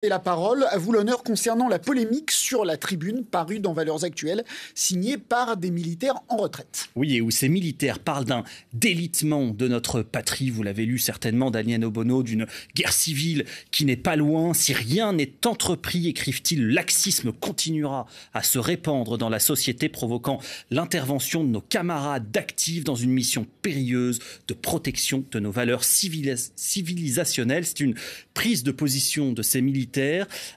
Et la parole, à vous l'honneur concernant la polémique sur la tribune parue dans Valeurs Actuelles, signée par des militaires en retraite. Oui, et où ces militaires parlent d'un délitement de notre patrie. Vous l'avez lu certainement, Daniel Obono, d'une guerre civile qui n'est pas loin. Si rien n'est entrepris, écrivent-ils, le laxisme continuera à se répandre dans la société, provoquant l'intervention de nos camarades d'actifs dans une mission périlleuse de protection de nos valeurs civilisationnelles. C'est une prise de position de ces militaires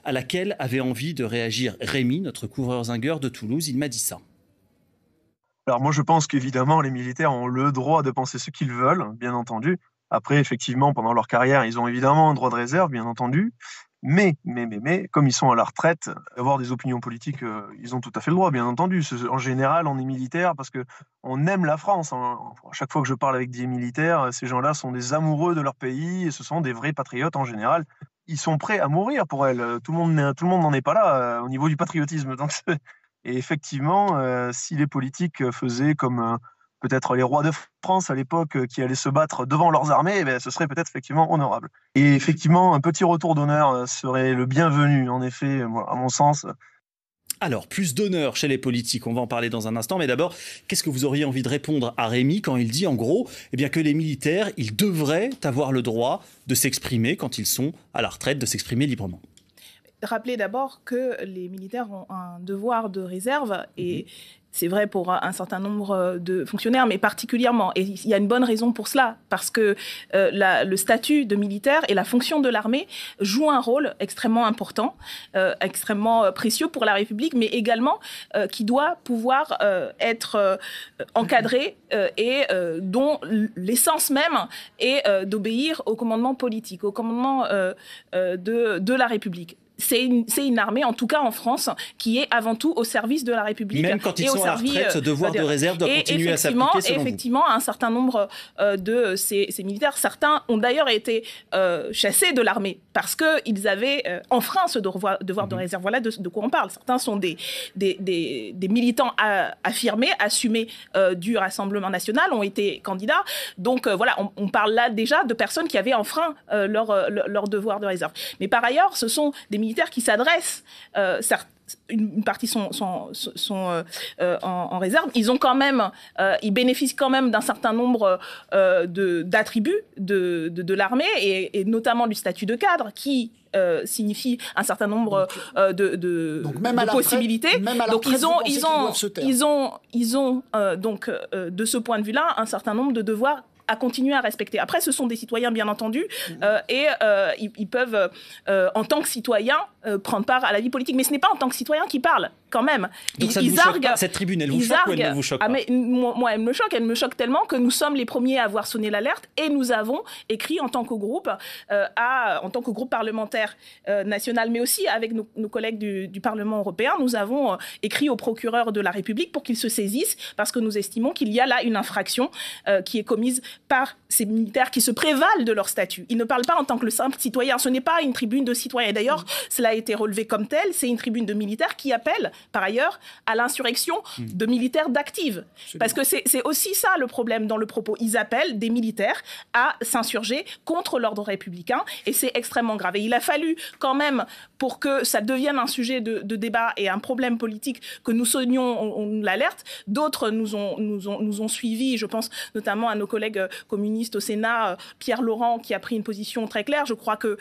à laquelle avait envie de réagir Rémi, notre couvreur-zingueur de Toulouse. Il m'a dit ça. Alors moi je pense qu'évidemment les militaires ont le droit de penser ce qu'ils veulent, bien entendu. Après effectivement pendant leur carrière ils ont évidemment un droit de réserve, bien entendu. Mais comme ils sont à la retraite, avoir des opinions politiques, ils ont tout à fait le droit, bien entendu. En général on est militaire parce que on aime la France. À chaque fois que je parle avec des militaires, ces gens-là sont des amoureux de leur pays et ce sont des vrais patriotes en général. Ils sont prêts à mourir pour elle. Tout le monde n'en est pas là au niveau du patriotisme. Donc, et effectivement, si les politiques faisaient comme peut-être les rois de France à l'époque qui allaient se battre devant leurs armées, ce serait peut-être effectivement honorable. Et effectivement, un petit retour d'honneur serait le bienvenu, en effet, à mon sens. Alors, plus d'honneur chez les politiques, on va en parler dans un instant. Mais d'abord, qu'est-ce que vous auriez envie de répondre à Rémi quand il dit en gros que les militaires, ils devraient avoir le droit de s'exprimer quand ils sont à la retraite, de s'exprimer librement? Rappeler d'abord que les militaires ont un devoir de réserve et c'est vrai pour un certain nombre de fonctionnaires, mais particulièrement. Et il y a une bonne raison pour cela, parce que le statut de militaire et la fonction de l'armée jouent un rôle extrêmement important, extrêmement précieux pour la République, mais également qui doit pouvoir être encadré et dont l'essence même est d'obéir au commandement politique, au commandement de la République. C'est une armée, en tout cas en France, qui est avant tout au service de la République. Même quand ils sont à la retraite, ce devoir de réserve doit continuer à s'appliquer selon vous. Effectivement, un certain nombre de ces militaires, certains ont d'ailleurs été chassés de l'armée parce qu'ils avaient enfreint ce devoir de réserve. Voilà de quoi on parle. Certains sont des militants affirmés, assumés du Rassemblement national, ont été candidats. Donc voilà, on parle là déjà de personnes qui avaient enfreint leur devoir de réserve. Mais par ailleurs, ce sont des militaires qui s'adressent, une partie sont en réserve. Ils bénéficient quand même d'un certain nombre d'attributs de l'armée et notamment du statut de cadre qui signifie un certain nombre de possibilités. Donc ils ont donc de ce point de vue-là un certain nombre de devoirs à continuer à respecter. Après, ce sont des citoyens, bien entendu, et ils peuvent, en tant que citoyens, prendre part à la vie politique. Mais ce n'est pas en tant que citoyens qu'ils parlent, quand même. Donc ça ne vous choque pas, cette tribune, elle vous choque ou elle ne vous choque pas? Moi, elle me choque tellement que nous sommes les premiers à avoir sonné l'alerte et nous avons écrit en tant que groupe, en tant que groupe parlementaire national, mais aussi avec nos collègues du Parlement européen, nous avons écrit au procureur de la République pour qu'il se saisisse, parce que nous estimons qu'il y a là une infraction qui est commise par ces militaires qui se prévalent de leur statut. Ils ne parlent pas en tant que le simple citoyen. Ce n'est pas une tribune de citoyens. Et d'ailleurs, cela a été relevé comme tel. C'est une tribune de militaires qui appelle, par ailleurs, à l'insurrection de militaires d'active. Parce que c'est aussi ça le problème dans le propos. Ils appellent des militaires à s'insurger contre l'ordre républicain. Et c'est extrêmement grave. Et il a fallu quand même, pour que ça devienne un sujet de débat et un problème politique, que nous sonnions l'alerte. D'autres nous ont suivis. Je pense notamment à nos collègues communistes au Sénat, Pierre Laurent, qui a pris une position très claire. Je crois que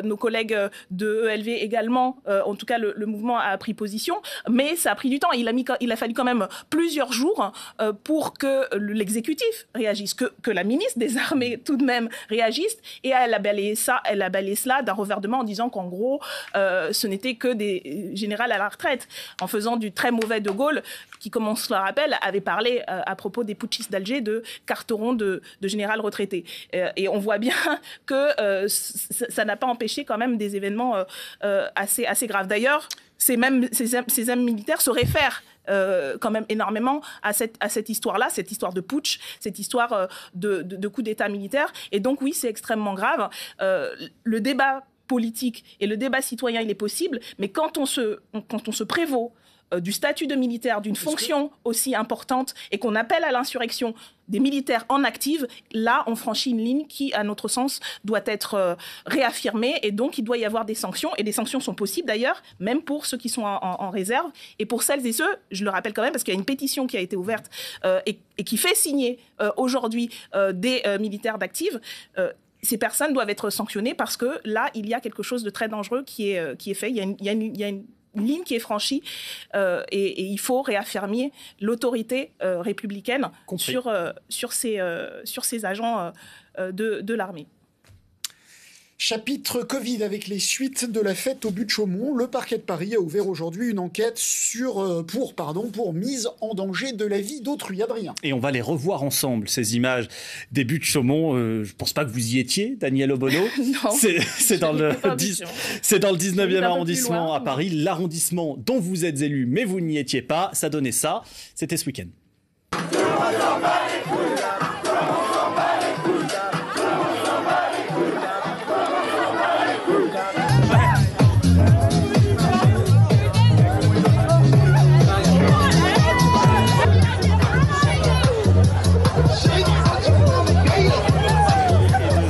nos collègues de ELV également, en tout cas le mouvement a pris position, mais ça a pris du temps. Il a fallu quand même plusieurs jours pour que l'exécutif réagisse, que la ministre des Armées tout de même réagisse, et elle a balayé cela d'un revers de main en disant qu'en gros, ce n'était que des généraux à la retraite, en faisant du très mauvais De Gaulle, qui, comme on se le rappelle, avait parlé à propos des putschistes d'Alger de carteron de général retraité. Et on voit bien que ça n'a pas empêché quand même des événements assez graves. D'ailleurs, ces mêmes militaires se réfèrent quand même énormément à cette histoire-là, cette histoire de putsch, cette histoire de coup d'État militaire. Et donc oui, c'est extrêmement grave. Le débat politique et le débat citoyen, il est possible, mais quand on se prévaut du statut de militaire, d'une fonction aussi importante, et qu'on appelle à l'insurrection des militaires en active, là, on franchit une ligne qui, à notre sens, doit être réaffirmée, et donc il doit y avoir des sanctions, et des sanctions sont possibles d'ailleurs, même pour ceux qui sont en réserve, et pour celles et ceux, je le rappelle quand même, parce qu'il y a une pétition qui a été ouverte et qui fait signer aujourd'hui des militaires d'active. Ces personnes doivent être sanctionnées parce que là, il y a quelque chose de très dangereux qui est fait. Il y a une ligne qui est franchie et il faut réaffirmer l'autorité républicaine sur ces agents de l'armée. Chapitre Covid avec les suites de la fête au but de Chaumont. Le parquet de Paris a ouvert aujourd'hui une enquête pour mise en danger de la vie d'autrui. Adrien. Et on va les revoir ensemble, ces images des buts de Chaumont. Je ne pense pas que vous y étiez, Daniel Obono. Non. C'est dans le 19e arrondissement à Paris, l'arrondissement dont vous êtes élu, mais vous n'y étiez pas. Ça donnait ça. C'était ce week-end.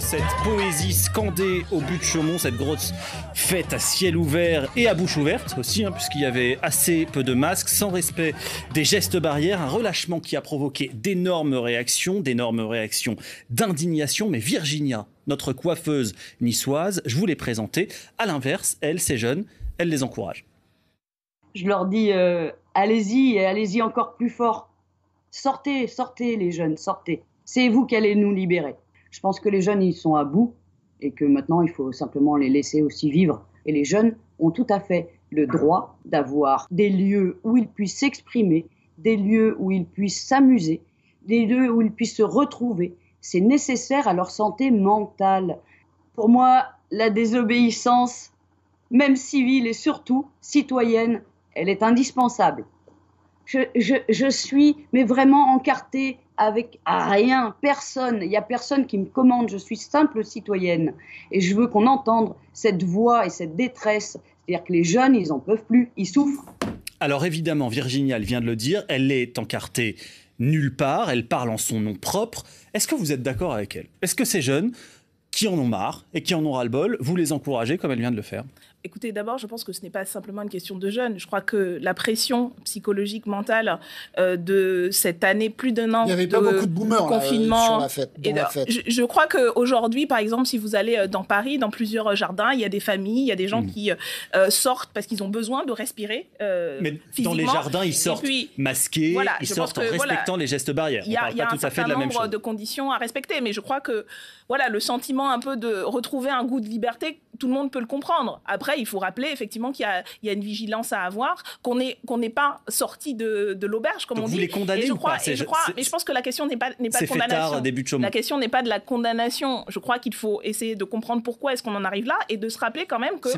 Cette poésie scandée au but de Chaumont, cette grosse fête à ciel ouvert et à bouche ouverte aussi, puisqu'il y avait assez peu de masques, sans respect des gestes barrières, un relâchement qui a provoqué d'énormes réactions d'indignation. Mais Virginia, notre coiffeuse niçoise, je vous l'ai présentée. À l'inverse, elle, ces jeunes, elle les encourage. Je leur dis, allez-y et allez-y encore plus fort. Sortez les jeunes, sortez. C'est vous qui allez nous libérer. Je pense que les jeunes, ils sont à bout et que maintenant, il faut simplement les laisser aussi vivre. Et les jeunes ont tout à fait le droit d'avoir des lieux où ils puissent s'exprimer, des lieux où ils puissent s'amuser, des lieux où ils puissent se retrouver. C'est nécessaire à leur santé mentale. Pour moi, la désobéissance, même civile et surtout citoyenne, elle est indispensable. Je suis mais vraiment encartée avec rien, personne. Il n'y a personne qui me commande. Je suis simple citoyenne. Et je veux qu'on entende cette voix et cette détresse. C'est-à-dire que les jeunes, ils n'en peuvent plus. Ils souffrent. Alors évidemment, Virginia, elle vient de le dire, elle est encartée nulle part. Elle parle en son nom propre. Est-ce que vous êtes d'accord avec elle ? Est-ce que ces jeunes qui en ont marre et qui en ont ras-le-bol, vous les encouragez comme elle vient de le faire ? Écoutez, d'abord, je pense que ce n'est pas simplement une question de jeunes. Je crois que la pression psychologique, mentale de cette année, plus d'un an il y avait pas beaucoup de boomers confinement. Là, sur la fête. Je crois qu'aujourd'hui, par exemple, si vous allez dans Paris, dans plusieurs jardins, il y a des familles, il y a des gens qui sortent parce qu'ils ont besoin de respirer mais physiquement. Dans les jardins, ils sortent masqués, voilà, ils sortent en respectant les gestes barrières. Il y a un certain nombre de conditions à respecter, mais je crois que le sentiment un peu de retrouver un goût de liberté, tout le monde peut le comprendre. Après, il faut rappeler effectivement qu'il y a une vigilance à avoir, qu'on n'est pas sorti de l'auberge, comme donc on dit. Vous les condamnez ou pas ? Mais je pense que la question n'est pas de condamnation. Début de Chaumont. La question n'est pas de la condamnation. Je crois qu'il faut essayer de comprendre pourquoi est-ce qu'on en arrive là et de se rappeler quand même que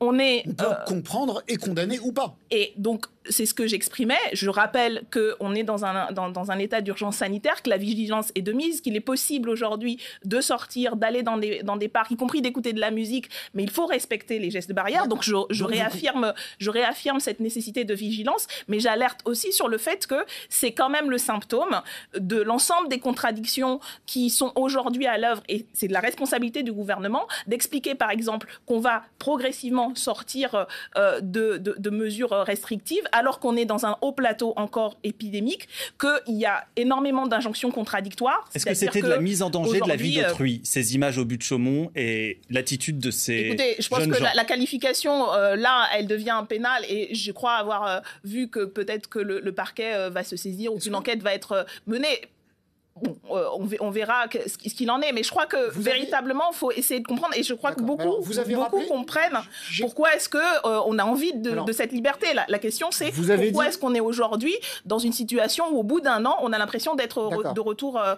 on peut comprendre et condamner ou pas. Et donc, c'est ce que j'exprimais. Je rappelle qu'on est dans un état d'urgence sanitaire, que la vigilance est de mise, qu'il est possible aujourd'hui de sortir, d'aller dans des parcs, y compris d'écouter de la musique, mais il faut respecter les gestes barrières. Donc, je réaffirme cette nécessité de vigilance, mais j'alerte aussi sur le fait que c'est quand même le symptôme de l'ensemble des contradictions qui sont aujourd'hui à l'œuvre, et c'est de la responsabilité du gouvernement d'expliquer, par exemple, qu'on va progressivement sortir de mesures restrictives, alors qu'on est dans un haut plateau encore épidémique, qu'il y a énormément d'injonctions contradictoires. Est-ce que c'était de la mise en danger de la vie d'autrui, ces images au but de Chaumont et l'attitude de ces Écoutez, je pense que la qualification, là, elle devient pénale, et je crois avoir vu que peut-être que le parquet va se saisir ou qu'une enquête va être menée. Bon, on verra ce qu'il en est, mais je crois que véritablement, il faut essayer de comprendre, et je crois que beaucoup comprennent pourquoi est-ce qu'on a envie de cette liberté. La question, c'est pourquoi est-ce qu'on est aujourd'hui dans une situation où, au bout d'un an, on a l'impression d'être de retour à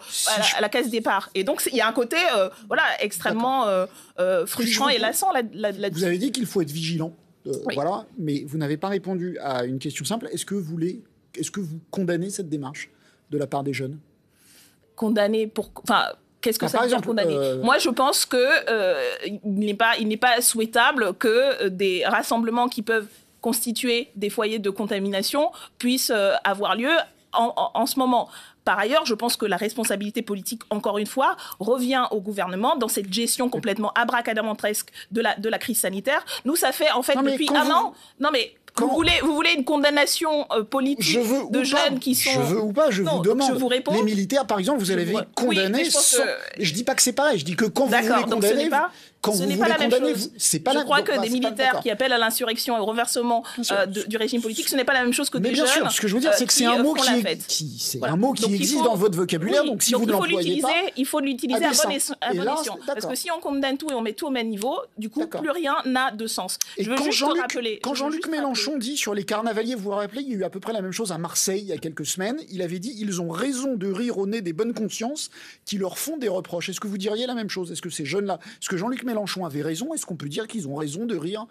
la case départ. Et donc, il y a un côté extrêmement frustrant et lassant là-dessus. Vous avez dit qu'il faut être vigilant, oui. Voilà, mais vous n'avez pas répondu à une question simple. Est-ce que vous condamnez cette démarche de la part des jeunes ? Condamné pour... Enfin, qu'est-ce que ça veut dire condamner ? Moi, je pense que il n'est pas souhaitable que des rassemblements qui peuvent constituer des foyers de contamination puissent avoir lieu en ce moment. Par ailleurs, je pense que la responsabilité politique, encore une fois, revient au gouvernement dans cette gestion complètement abracadabrantesque de la crise sanitaire. Nous, ça fait en fait depuis un an... Non mais... Vous voulez une condamnation politique de jeunes qui sont... Je veux ou pas, je vous demande. Je vous réponds. Les militaires, par exemple, vous avez condamné... Je dis pas que c'est pareil, je dis que quand vous voulez condamner... Ce n'est pas la même chose. Je crois que des militaires qui appellent à l'insurrection et au renversement du régime politique, ce n'est pas la même chose que des jeunes. Bien sûr, ce que je veux dire, c'est que c'est un mot qui existe dans votre vocabulaire, donc si vous ne l'employez pas... Il faut l'utiliser à bon escient. Parce que si on condamne tout et on met tout au même niveau, du coup, plus rien n'a de sens. Je veux juste te rappeler... Quand Jean-Luc Mélenchon dit sur les carnavaliers, vous vous rappelez, il y a eu à peu près la même chose à Marseille il y a quelques semaines, il avait dit « Ils ont raison de rire au nez des bonnes consciences qui leur font des reproches ». Est-ce que vous diriez la même chose? Est-ce que ces jeunes-là... Est-ce que Jean-Luc Mélenchon avait raison? Est-ce qu'on peut dire qu'ils ont raison de rire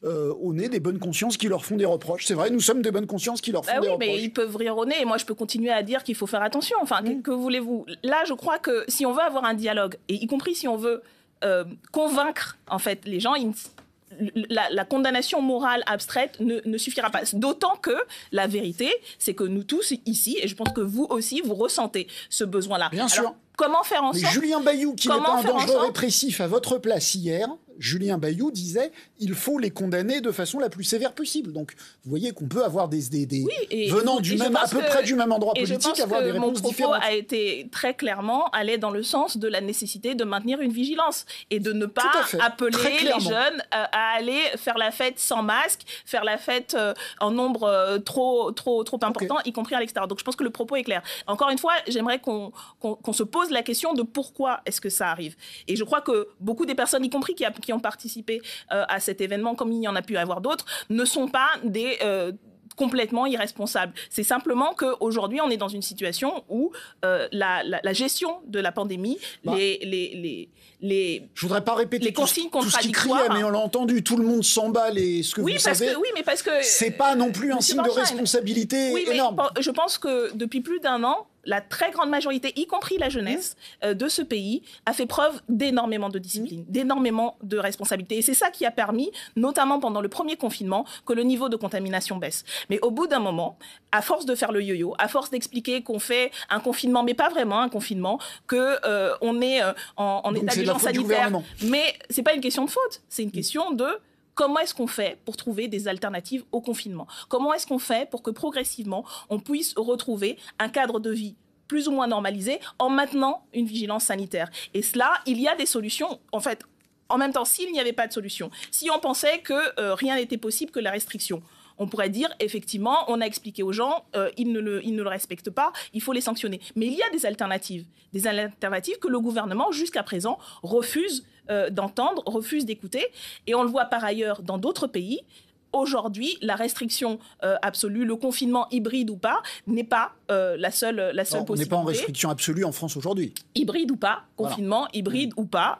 au nez des bonnes consciences qui leur font des reproches? C'est vrai, nous sommes des bonnes consciences qui leur font des reproches. Oui, mais ils peuvent rire au nez, et moi je peux continuer à dire qu'il faut faire attention. Enfin, que voulez-vous? Là, je crois que si on veut avoir un dialogue, et y compris si on veut convaincre en fait les gens, la condamnation morale abstraite ne suffira pas. D'autant que la vérité, c'est que nous tous ici, et je pense que vous aussi, vous ressentez ce besoin-là. Bien sûr. Comment faire en sorte... Mais Julien Bayou, qui n'est pas un dangereux répressif à votre place hier, Julien Bayou disait il faut les condamner de façon la plus sévère possible. Donc, vous voyez qu'on peut avoir des venant à peu près du même endroit politique, avoir des réponses différentes. Mon propos a été très clairement allé dans le sens de la nécessité de maintenir une vigilance et de ne pas appeler les jeunes à aller faire la fête sans masque, faire la fête en nombre trop important, y compris à l'extérieur. Donc, je pense que le propos est clair. Encore une fois, j'aimerais qu'on se pose la question de pourquoi est-ce que ça arrive. Et je crois que beaucoup des personnes, y compris qui ont participé à cet événement, comme il y en a pu avoir d'autres, ne sont pas des complètement irresponsables. C'est simplement qu'aujourd'hui, on est dans une situation où la gestion de la pandémie, je voudrais pas répéter les consignes tout ce qui criait, mais on l'a entendu, tout le monde s'emballe et ce que vous savez, parce que c'est pas non plus un signe de responsabilité énorme. Mais je pense que depuis plus d'un an, la très grande majorité, y compris la jeunesse de ce pays, a fait preuve d'énormément de discipline, d'énormément de responsabilité. Et c'est ça qui a permis, notamment pendant le premier confinement, que le niveau de contamination baisse. Mais au bout d'un moment, à force de faire le yo-yo, à force d'expliquer qu'on fait un confinement, mais pas vraiment un confinement, qu'on est en état d'urgence sanitaire, mais c'est pas une question de faute, c'est une question de... Comment est-ce qu'on fait pour trouver des alternatives au confinement? Comment est-ce qu'on fait pour que progressivement, on puisse retrouver un cadre de vie plus ou moins normalisé en maintenant une vigilance sanitaire? Et cela, il y a des solutions. En fait, en même temps, s'il n'y avait pas de solution, si on pensait que rien n'était possible que la restriction, on pourrait dire, effectivement, on a expliqué aux gens, ils ne le respectent pas, il faut les sanctionner. Mais il y a des alternatives que le gouvernement, jusqu'à présent, refuse d'entendre, refuse d'écouter. Et on le voit par ailleurs dans d'autres pays. Aujourd'hui, la restriction absolue, le confinement hybride ou pas, n'est pas la seule possibilité. On n'est pas en restriction absolue en France aujourd'hui. Hybride ou pas, confinement, hybride ou pas,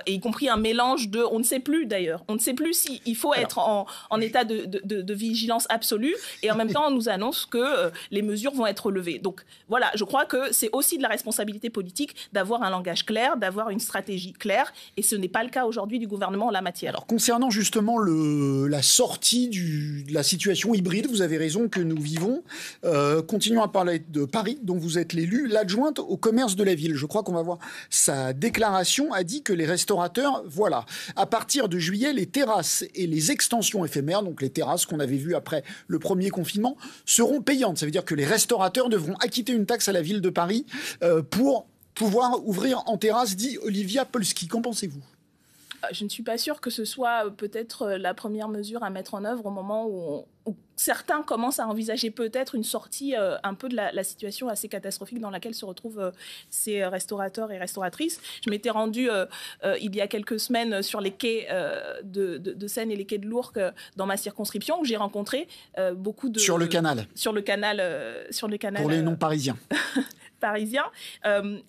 et y compris un mélange de... On ne sait plus d'ailleurs. On ne sait plus s'il faut être en état de vigilance absolue, et en même temps, on nous annonce que les mesures vont être levées. Donc voilà, je crois que c'est aussi de la responsabilité politique d'avoir un langage clair, d'avoir une stratégie claire, et ce n'est pas le cas aujourd'hui du gouvernement en la matière. Alors concernant justement la sortie de la situation hybride, vous avez raison, que nous vivons. Continuons à parler de Paris, dont vous êtes l'élu. L'adjointe au commerce de la ville, je crois qu'on va voir sa déclaration, a dit que les restaurateurs, voilà, à partir de juillet, les terrasses et les extensions éphémères, donc les terrasses qu'on avait vues après le premier confinement, seront payantes. Ça veut dire que les restaurateurs devront acquitter une taxe à la ville de Paris pour pouvoir ouvrir en terrasse, dit Olivia Polski. Qu'en pensez-vous ? Je ne suis pas sûre que ce soit peut-être la première mesure à mettre en œuvre au moment où certains commencent à envisager peut-être une sortie un peu de la situation assez catastrophique dans laquelle se retrouvent ces restaurateurs et restauratrices. Je m'étais rendue il y a quelques semaines sur les quais de Seine et les quais de l'Ourcq dans ma circonscription, où j'ai rencontré beaucoup de... Sur le canal. Sur le canal. Pour les non-parisiens. Parisiens,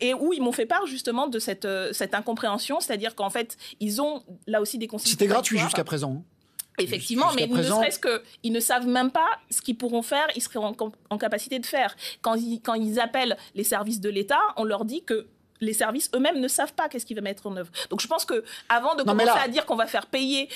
et où ils m'ont fait part justement de cette incompréhension, c'est-à-dire qu'en fait, ils ont là aussi des consignes. C'était gratuit jusqu'à présent. Effectivement, mais ne serait-ce qu'ils ne savent même pas ce qu'ils pourront faire, ils seraient en capacité de faire. Quand ils appellent les services de l'État, on leur dit que les services eux-mêmes ne savent pas qu'est-ce qu'ils vont mettre en œuvre. Donc je pense que avant de Non, mais commencer là- à dire qu'on va faire payer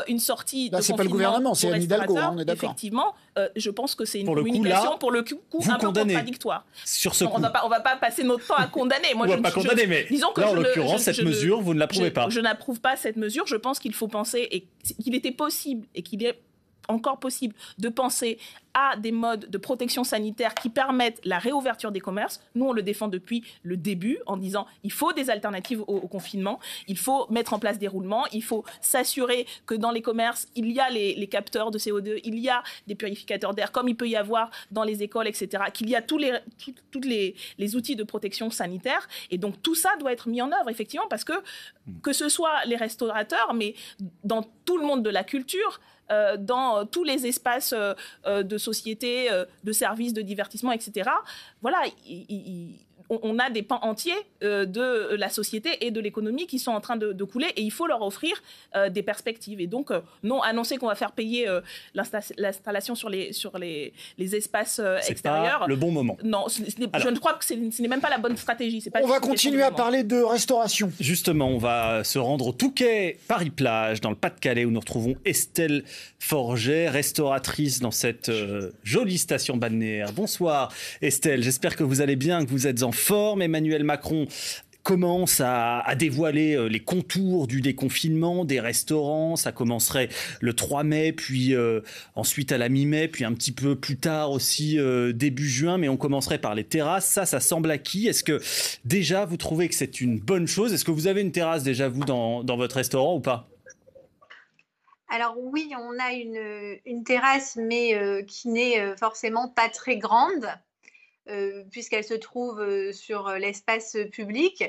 une sortie Là, de c'est pas le confinement gouvernement, c'est aux Anne Hidalgo, restaurateurs, on est d'accord. effectivement, je pense que c'est une Pour le coup, communication là, pour le coup vous un peu condamnez. contradictoire. Sur ce Non, coup, on va pas passer notre temps à condamner. Moi, on ne va pas condamner, mais disons que là, en je ne- l'occurrence, je- cette je ne- mesure, vous ne l'approuvez pas. Je n'approuve pas cette mesure. Je pense qu'il faut penser et qu'il était possible et qu'il est encore possible de penser à des modes de protection sanitaire qui permettent la réouverture des commerces. Nous, on le défend depuis le début en disant il faut des alternatives au confinement, il faut mettre en place des roulements, il faut s'assurer que dans les commerces, il y a les capteurs de CO2, il y a des purificateurs d'air comme il peut y avoir dans les écoles, etc., qu'il y a tous les outils de protection sanitaire. Et donc, tout ça doit être mis en œuvre, effectivement, parce que ce soit les restaurateurs, mais dans tout le monde de la culture, dans tous les espaces de société, de services, de divertissement, etc. Voilà, on a des pans entiers de la société et de l'économie qui sont en train de couler et il faut leur offrir des perspectives. Et donc, non, annoncer qu'on va faire payer l'installation sur les espaces extérieurs. C'est pas le bon moment. Non, Alors, je crois que ce n'est même pas la bonne stratégie. C'est pas On va une question continuer de à moment. parler de restauration. Justement, on va se rendre au Touquet, Paris-Plage, dans le Pas-de-Calais, où nous retrouvons Estelle Forget, restauratrice dans cette jolie station balnéaire. Bonsoir Estelle, j'espère que vous allez bien, que vous êtes en forme. Emmanuel Macron commence à dévoiler les contours du déconfinement des restaurants. Ça commencerait le 3 mai, puis ensuite à la mi-mai, puis un petit peu plus tard aussi début juin. Mais on commencerait par les terrasses. Ça semble acquis. Est-ce que déjà vous trouvez que c'est une bonne chose? Est-ce que vous avez une terrasse déjà, vous, dans votre restaurant ou pas? Alors oui, on a une terrasse, mais qui n'est forcément pas très grande, puisqu'elle se trouve sur l'espace public.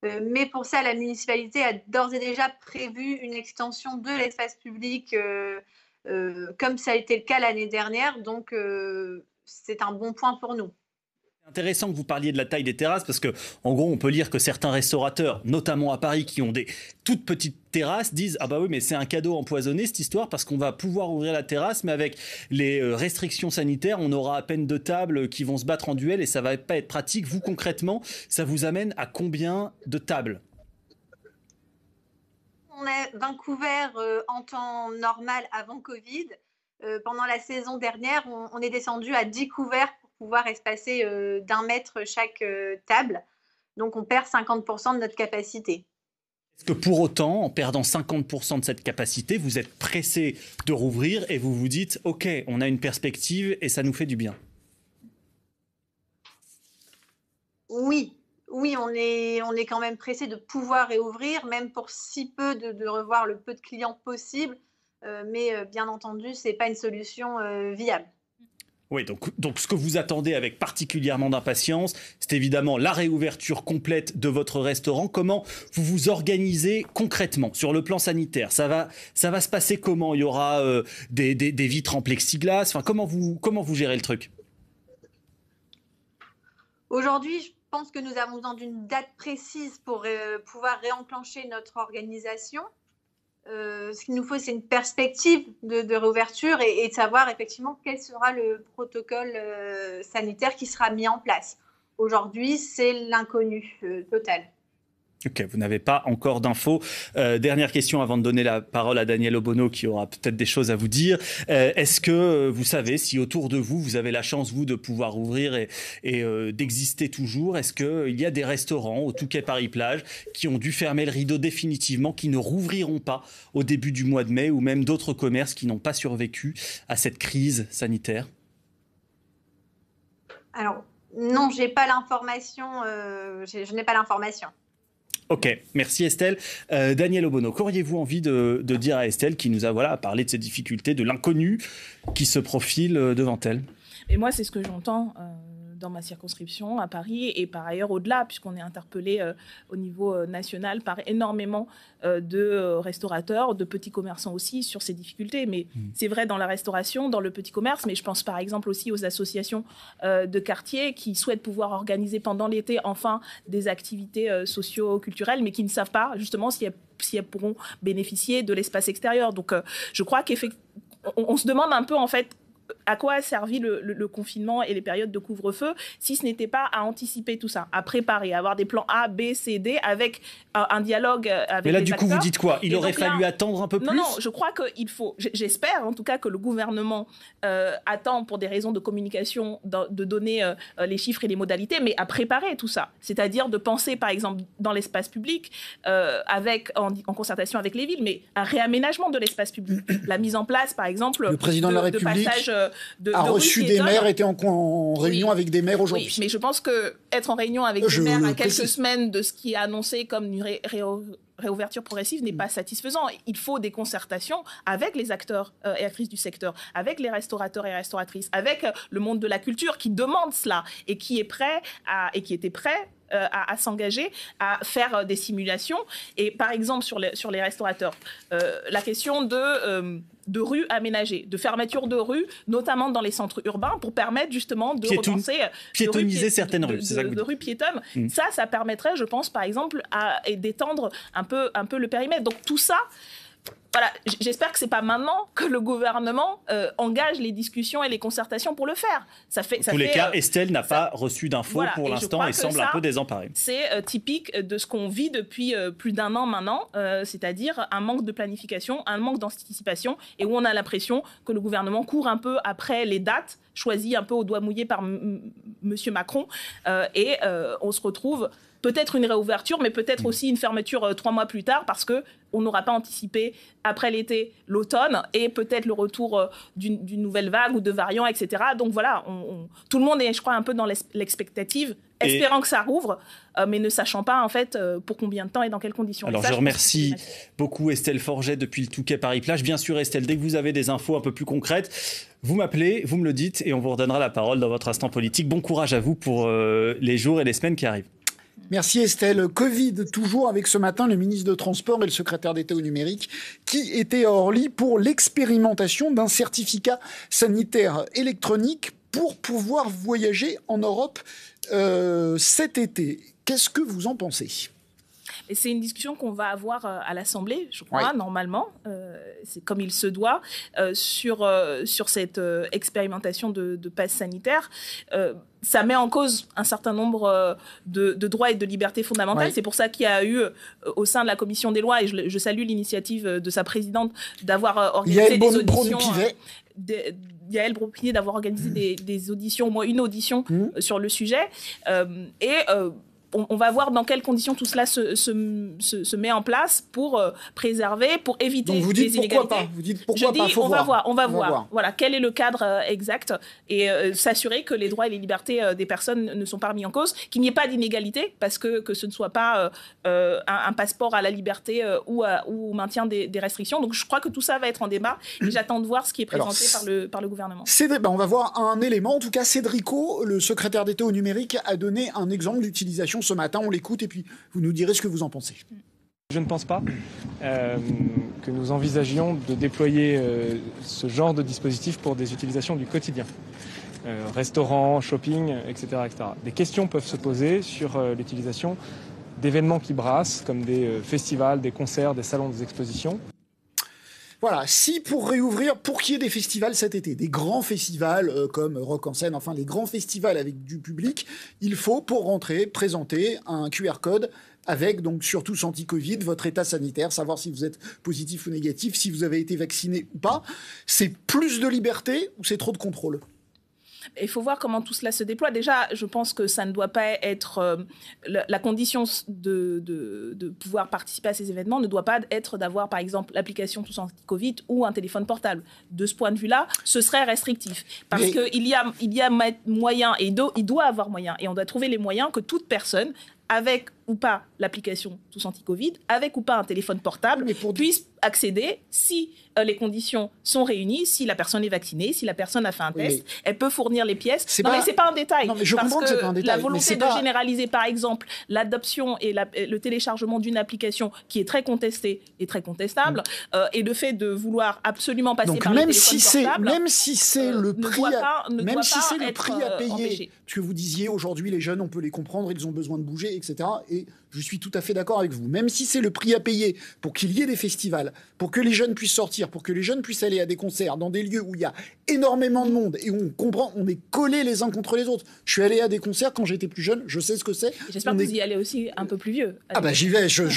Mais pour ça, la municipalité a d'ores et déjà prévu une extension de l'espace public, comme ça a été le cas l'année dernière. Donc, c'est un bon point pour nous. Intéressant que vous parliez de la taille des terrasses parce que, en gros, on peut lire que certains restaurateurs, notamment à Paris, qui ont des toutes petites terrasses, disent ah bah oui, mais c'est un cadeau empoisonné cette histoire parce qu'on va pouvoir ouvrir la terrasse, mais avec les restrictions sanitaires, on aura à peine 2 tables qui vont se battre en duel et ça va pas être pratique. Vous concrètement, ça vous amène à combien de tables? On a Vancouver en temps normal avant Covid. Pendant la saison dernière, on est descendu à 10 couverts pour pouvoir espacer d'1 mètre chaque table. Donc, on perd 50% de notre capacité. Est-ce que pour autant, en perdant 50% de cette capacité, vous êtes pressé de rouvrir et vous vous dites « Ok, on a une perspective et ça nous fait du bien ». Oui, on est quand même pressé de pouvoir réouvrir, même pour si peu de revoir le peu de clients possible. Mais bien entendu, ce n'est pas une solution viable. Oui, donc ce que vous attendez avec particulièrement d'impatience, c'est évidemment la réouverture complète de votre restaurant. Comment vous vous organisez concrètement sur le plan sanitaire? Ça va se passer comment? Il y aura des vitres en plexiglas. Enfin, comment vous gérez le truc? Aujourd'hui, je pense que nous avons besoin d'une date précise pour pouvoir réenclencher notre organisation. Ce qu'il nous faut, c'est une perspective de réouverture et de savoir effectivement quel sera le protocole sanitaire qui sera mis en place. Aujourd'hui, c'est l'inconnu total. Ok, vous n'avez pas encore d'infos. Dernière question avant de donner la parole à Daniel Obono qui aura peut-être des choses à vous dire. Est-ce que vous savez si autour de vous, vous avez la chance, vous, de pouvoir ouvrir et d'exister toujours? Est-ce qu'il y a des restaurants au Touquet Paris-Plage qui ont dû fermer le rideau définitivement, qui ne rouvriront pas au début du mois de mai, ou même d'autres commerces qui n'ont pas survécu à cette crise sanitaire? Alors, non, j'ai pas l'information. Je n'ai pas l'information. Ok, merci Estelle. Daniel Obono, qu'auriez-vous envie de dire à Estelle qui nous a parlé de ses difficultés, de l'inconnu qui se profile devant elle? Et moi, c'est ce que j'entends dans ma circonscription à Paris et par ailleurs au-delà, puisqu'on est interpellé au niveau national par énormément de restaurateurs, de petits commerçants aussi sur ces difficultés. Mais c'est vrai dans la restauration, dans le petit commerce, mais je pense par exemple aussi aux associations de quartier qui souhaitent pouvoir organiser pendant l'été enfin des activités socio-culturelles, mais qui ne savent pas justement si elles pourront bénéficier de l'espace extérieur. Donc je crois qu'effectivement, on se demande un peu en fait à quoi a servi le confinement et les périodes de couvre-feu si ce n'était pas à anticiper tout ça, à préparer, à avoir des plans A, B, C, D avec un dialogue avec les acteurs. Mais là, du coup, vous dites quoi? Il aurait fallu attendre un peu plus? Non, je crois qu'il faut... J'espère en tout cas que le gouvernement attend pour des raisons de communication de donner les chiffres et les modalités, mais à préparer tout ça. C'est-à-dire de penser, par exemple, dans l'espace public, en concertation avec les villes, mais un réaménagement de l'espace public. La mise en place, par exemple, le président de la République a reçu des maires, était en réunion avec des maires aujourd'hui. Oui, mais je pense qu'être en réunion avec des maires à quelques semaines de ce qui est annoncé comme une réouverture progressive n'est pas satisfaisant. Il faut des concertations avec les acteurs et actrices du secteur, avec les restaurateurs et restauratrices, avec le monde de la culture qui demande cela et qui était prêt à s'engager, à faire des simulations. Et par exemple, sur les restaurateurs, la question de rues aménagées, de fermeture de rues, notamment dans les centres urbains, pour permettre justement de repenser... Piétoniser certaines rues, c'est ça que vous dites. De rues piétonnes. Ça permettrait, je pense, par exemple, d'étendre un peu le périmètre. Donc tout ça... Voilà, j'espère que c'est pas maintenant que le gouvernement engage les discussions et les concertations pour le faire. Dans tous les cas, Estelle n'a pas reçu d'infos pour l'instant et semble un peu désemparée. C'est typique de ce qu'on vit depuis plus d'1 an maintenant, c'est-à-dire un manque de planification, un manque d'anticipation, et où on a l'impression que le gouvernement court un peu après les dates choisies un peu au doigt mouillé par Monsieur Macron, et on se retrouve peut-être une réouverture, mais peut-être aussi une fermeture 3 mois plus tard, parce qu'on n'aura pas anticipé après l'été, l'automne, et peut-être le retour d'une nouvelle vague ou de variants, etc. Donc voilà, tout le monde est, je crois, un peu dans l'expectative, espérant que ça rouvre, mais ne sachant pas, en fait, pour combien de temps et dans quelles conditions. Alors, je remercie beaucoup Estelle Forget depuis le Touquet Paris-Plage. Bien sûr, Estelle, dès que vous avez des infos un peu plus concrètes, vous m'appelez, vous me le dites, et on vous redonnera la parole dans votre instant politique. Bon courage à vous pour les jours et les semaines qui arrivent. Merci Estelle. Covid, toujours avec ce matin le ministre de Transport et le secrétaire d'État au numérique qui étaient à Orly pour l'expérimentation d'un certificat sanitaire électronique pour pouvoir voyager en Europe cet été. Qu'est-ce que vous en pensez ? Et c'est une discussion qu'on va avoir à l'Assemblée, je crois, normalement, c'est comme il se doit, sur cette expérimentation de passe sanitaire. Ça met en cause un certain nombre de droits et de libertés fondamentales. Ouais. C'est pour ça qu'il y a eu, au sein de la commission des lois, et je salue l'initiative de sa présidente d'avoir organisé des auditions... Yael Braun-Pivet d'avoir organisé des auditions, au moins une audition sur le sujet. On va voir dans quelles conditions tout cela se met en place pour préserver, pour éviter donc vous dites les inégalités. Vous dites pourquoi pas, on va voir. Voilà, quel est le cadre exact et s'assurer que les droits et les libertés des personnes ne sont pas remis en cause, qu'il n'y ait pas d'inégalité, parce que ce ne soit pas un passeport à la liberté ou au maintien des restrictions. Donc je crois que tout ça va être en débat et j'attends de voir ce qui est présenté par le gouvernement. On va voir un élément. En tout cas, Cédrico, le secrétaire d'État au numérique, a donné un exemple d'utilisation ce matin. On l'écoute et puis vous nous direz ce que vous en pensez. Je ne pense pas que nous envisagions de déployer ce genre de dispositif pour des utilisations du quotidien. Restaurants, shopping, etc., etc. Des questions peuvent se poser sur l'utilisation d'événements qui brassent, comme des festivals, des concerts, des salons, des expositions. Voilà, si pour réouvrir, pour qu'il y ait des festivals cet été, des grands festivals comme Rock en scène, enfin les grands festivals avec du public, il faut pour rentrer présenter un QR code avec donc surtout anti-Covid, votre état sanitaire, savoir si vous êtes positif ou négatif, si vous avez été vacciné ou pas. C'est plus de liberté ou c'est trop de contrôle ? Il faut voir comment tout cela se déploie. Déjà, je pense que ça ne doit pas être... la condition de pouvoir participer à ces événements ne doit pas être d'avoir, par exemple, l'application Tous Anti-Covid ou un téléphone portable. De ce point de vue-là, ce serait restrictif. Parce qu'il y a moyen, et il doit avoir moyen, et on doit trouver les moyens que toute personne, avec ou pas l'application Tous Anti-Covid, avec ou pas un téléphone portable, puisse accéder si les conditions sont réunies, si la personne est vaccinée, si la personne a fait un test, elle peut fournir les pièces. Mais c'est pas un détail. Non, mais je comprends que c'est pas un détail. La volonté de généraliser, par exemple, l'adoption et le téléchargement d'une application qui est très contestée et très contestable, et le fait de vouloir absolument passer par le téléphone portable, même si c'est le prix à payer, empêché. parce que vous disiez aujourd'hui les jeunes, on peut les comprendre, ils ont besoin de bouger, etc. et je suis tout à fait d'accord avec vous. Même si c'est le prix à payer pour qu'il y ait des festivals, pour que les jeunes puissent sortir, pour que les jeunes puissent aller à des concerts dans des lieux où il y a énormément de monde et où on comprend, on est collés les uns contre les autres. Je suis allé à des concerts quand j'étais plus jeune, je sais ce que c'est. J'espère que vous y allez aussi un peu plus vieux. Ah bah j'y vais, j'ai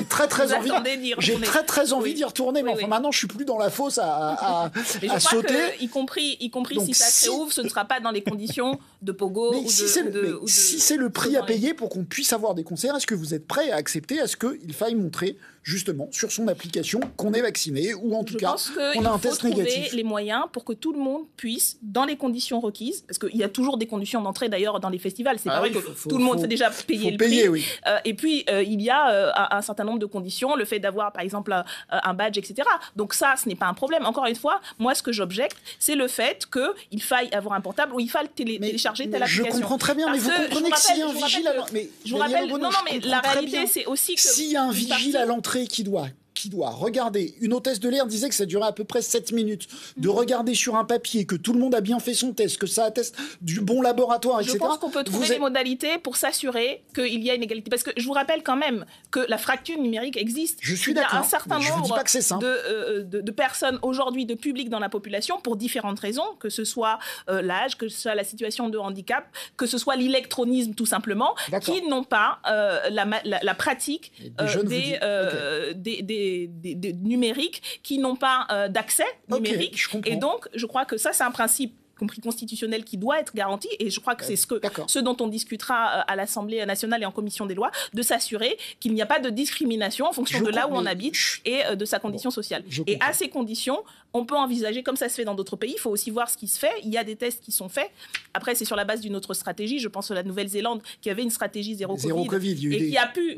très envie. J'ai très envie d'y retourner, mais enfin maintenant je suis plus dans la fosse à sauter. Y compris donc, si ça réouvre, ce ne sera pas dans les conditions de pogo ou de... Si c'est le prix à payer pour qu'on puisse avoir des concerts, est-ce que vous êtes prêt à accepter à ce qu'il faille montrer justement sur son application qu'on est vacciné ou en tout cas qu'on a un test négatif? Je pense qu'il faut trouver les moyens pour que tout le monde puisse, dans les conditions requises, parce qu'il y a toujours des conditions d'entrée d'ailleurs dans les festivals, c'est pas vrai que tout le monde fait déjà payer le prix. Oui. Et puis il y a un certain nombre de conditions, le fait d'avoir par exemple un badge, etc. Donc ça, ce n'est pas un problème. Encore une fois, moi ce que j'objecte, c'est le fait qu'il faille avoir un portable ou il faille télécharger telle application. Je comprends très bien, mais vous comprenez que s'il y a un vigile à l'entrée... Je vous rappelle, non, mais la réalité, c'est aussi que... S'il y a un vigile à l'entrée qui doit regarder, une hôtesse de l'air disait que ça durait à peu près 7 minutes, de regarder sur un papier que tout le monde a bien fait son test, que ça atteste du bon laboratoire, etc. Je pense qu'on peut trouver des modalités pour s'assurer qu'il y a une égalité. Parce que je vous rappelle quand même que la fracture numérique existe. Je suis d'accord. Il y a un certain nombre de personnes aujourd'hui, de public dans la population, pour différentes raisons, que ce soit l'âge, que ce soit la situation de handicap, que ce soit l'électronisme tout simplement, qui n'ont pas la pratique des numériques, qui n'ont pas d'accès numérique. Et donc, je crois que ça, c'est un principe compris constitutionnel qui doit être garanti, et je crois que c'est ce dont on discutera à l'Assemblée nationale et en commission des lois, de s'assurer qu'il n'y a pas de discrimination en fonction de là où on habite et de sa condition sociale. Et à ces conditions, on peut envisager, comme ça se fait dans d'autres pays, il faut aussi voir ce qui se fait. Il y a des tests qui sont faits. Après, c'est sur la base d'une autre stratégie. Je pense à la Nouvelle-Zélande qui avait une stratégie zéro Covid et qui a pu,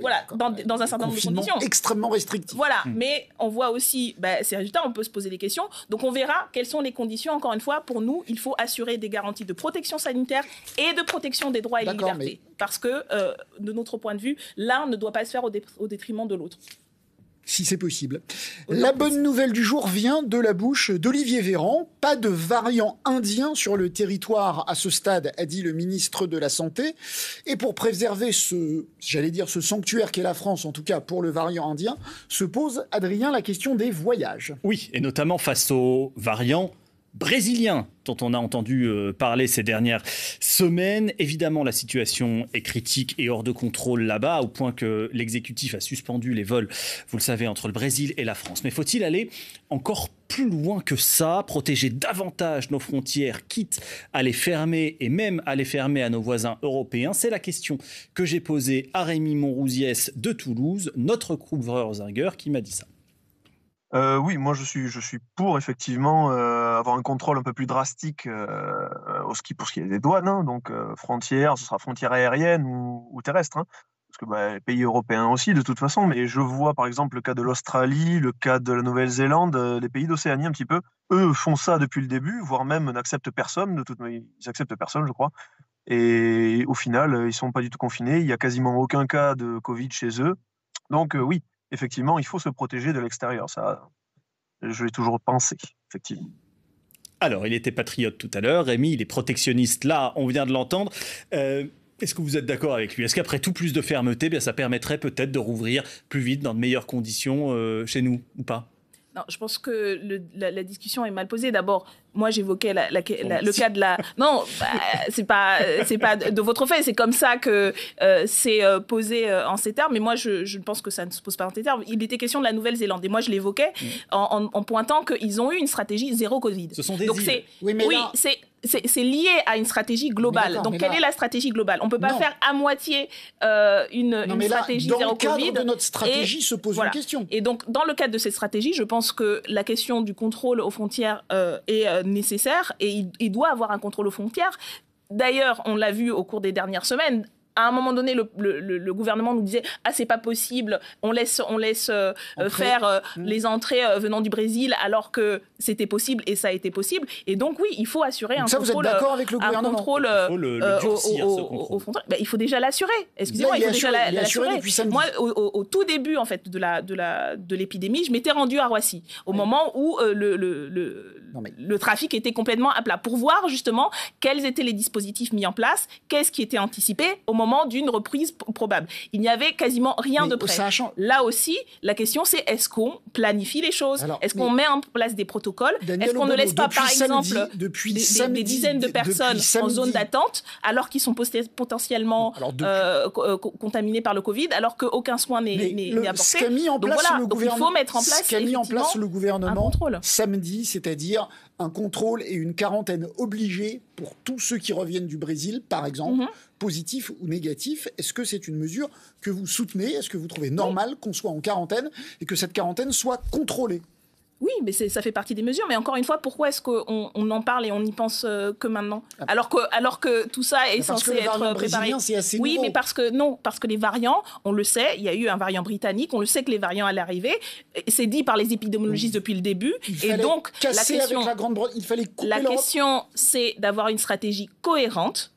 dans un certain nombre de conditions. Extrêmement restrictif. Voilà, mais on voit aussi ces résultats, on peut se poser des questions. Donc on verra quelles sont les conditions. Encore une fois, pour nous, il faut assurer des garanties de protection sanitaire et de protection des droits et libertés. Parce que, de notre point de vue, l'un ne doit pas se faire au détriment de l'autre. Si c'est possible. La bonne nouvelle du jour vient de la bouche d'Olivier Véran. Pas de variant indien sur le territoire à ce stade, a dit le ministre de la Santé. Et pour préserver ce sanctuaire qu'est la France, en tout cas pour le variant indien, se pose, Adrien, la question des voyages. Oui, et notamment face aux variants brésilien dont on a entendu parler ces dernières semaines. Évidemment, la situation est critique et hors de contrôle là-bas, au point que l'exécutif a suspendu les vols, vous le savez, entre le Brésil et la France. Mais faut-il aller encore plus loin que ça, protéger davantage nos frontières, quitte à les fermer et même à les fermer à nos voisins européens? C'est la question que j'ai posée à Rémi Monrouziès de Toulouse, notre couvreur zingueur, qui m'a dit ça. Oui, moi je suis pour effectivement avoir un contrôle un peu plus drastique pour ce qui est des douanes, hein, donc frontières, ce sera frontières aériennes ou terrestres, hein, parce que les pays européens aussi de toute façon, mais je vois par exemple le cas de l'Australie, le cas de la Nouvelle-Zélande, les pays d'Océanie un petit peu, eux font ça depuis le début, voire même n'acceptent personne, ils acceptent personne je crois, et au final ils sont pas du tout confinés, il y a quasiment aucun cas de Covid chez eux, donc oui. Effectivement, il faut se protéger de l'extérieur. Ça, je l'ai toujours pensé, effectivement. Alors, il était patriote tout à l'heure. Rémi, il est protectionniste. Là, on vient de l'entendre. Est-ce que vous êtes d'accord avec lui? Est-ce qu'après tout, plus de fermeté, ça permettrait peut-être de rouvrir plus vite, dans de meilleures conditions chez nous, ou pas? Non, je pense que la discussion est mal posée. D'abord, moi, j'évoquais le cas de la... Non, c'est pas de votre fait. C'est comme ça que c'est posé en ces termes. Mais moi, je pense que ça ne se pose pas en ces termes. Il était question de la Nouvelle-Zélande. Et moi, je l'évoquais en pointant qu'ils ont eu une stratégie zéro Covid. Ce sont des îles. C'est lié à une stratégie globale. Donc, quelle est la stratégie globale? On ne peut pas faire à moitié une stratégie zéro Covid. Dans le cadre de notre stratégie se pose une question. Et donc, dans le cadre de cette stratégie, je pense que la question du contrôle aux frontières est nécessaire et il doit avoir un contrôle aux frontières. D'ailleurs, on l'a vu au cours des dernières semaines. À un moment donné, le gouvernement nous disait « Ah, c'est pas possible, on laisse faire les entrées venant du Brésil alors que c'était possible et ça a été possible. » Et donc, oui, il faut assurer un contrôle. Vous êtes d'accord avec le gouvernement? Un contrôle aux frontières. Il faut déjà l'assurer. Excusez-moi, il faut déjà l'assurer. Moi, au tout début en fait, de l'épidémie, je m'étais rendue à Roissy au moment où le trafic était complètement à plat, pour voir justement quels étaient les dispositifs mis en place, qu'est-ce qui était anticipé au moment d'une reprise probable. Il n'y avait quasiment rien de prêt. Là aussi, la question c'est est-ce qu'on planifie les choses? Est-ce qu'on met en place des protocoles? Est-ce qu'on ne laisse pas, par exemple, des dizaines de personnes en zone d'attente alors qu'ils sont potentiellement contaminés par le Covid, alors qu'aucun soin n'est apporté? Donc voilà, il faut mettre en place le gouvernement samedi, c'est-à-dire un contrôle et une quarantaine obligée pour tous ceux qui reviennent du Brésil, par exemple, positifs ou négatifs. Est-ce que c'est une mesure que vous soutenez? Est-ce que vous trouvez normal qu'on soit en quarantaine et que cette quarantaine soit contrôlée? Oui, mais ça fait partie des mesures. Mais encore une fois, pourquoi est-ce qu'on en parle et on n'y pense que maintenant, alors que tout ça est censé être préparé? C'est assez oui, nouveau. mais parce que les variants, on le sait, il y a eu un variant britannique, on le sait que les variants allaient arriver. C'est dit par les épidémiologistes depuis le début. Et donc, la question, c'est d'avoir une stratégie cohérente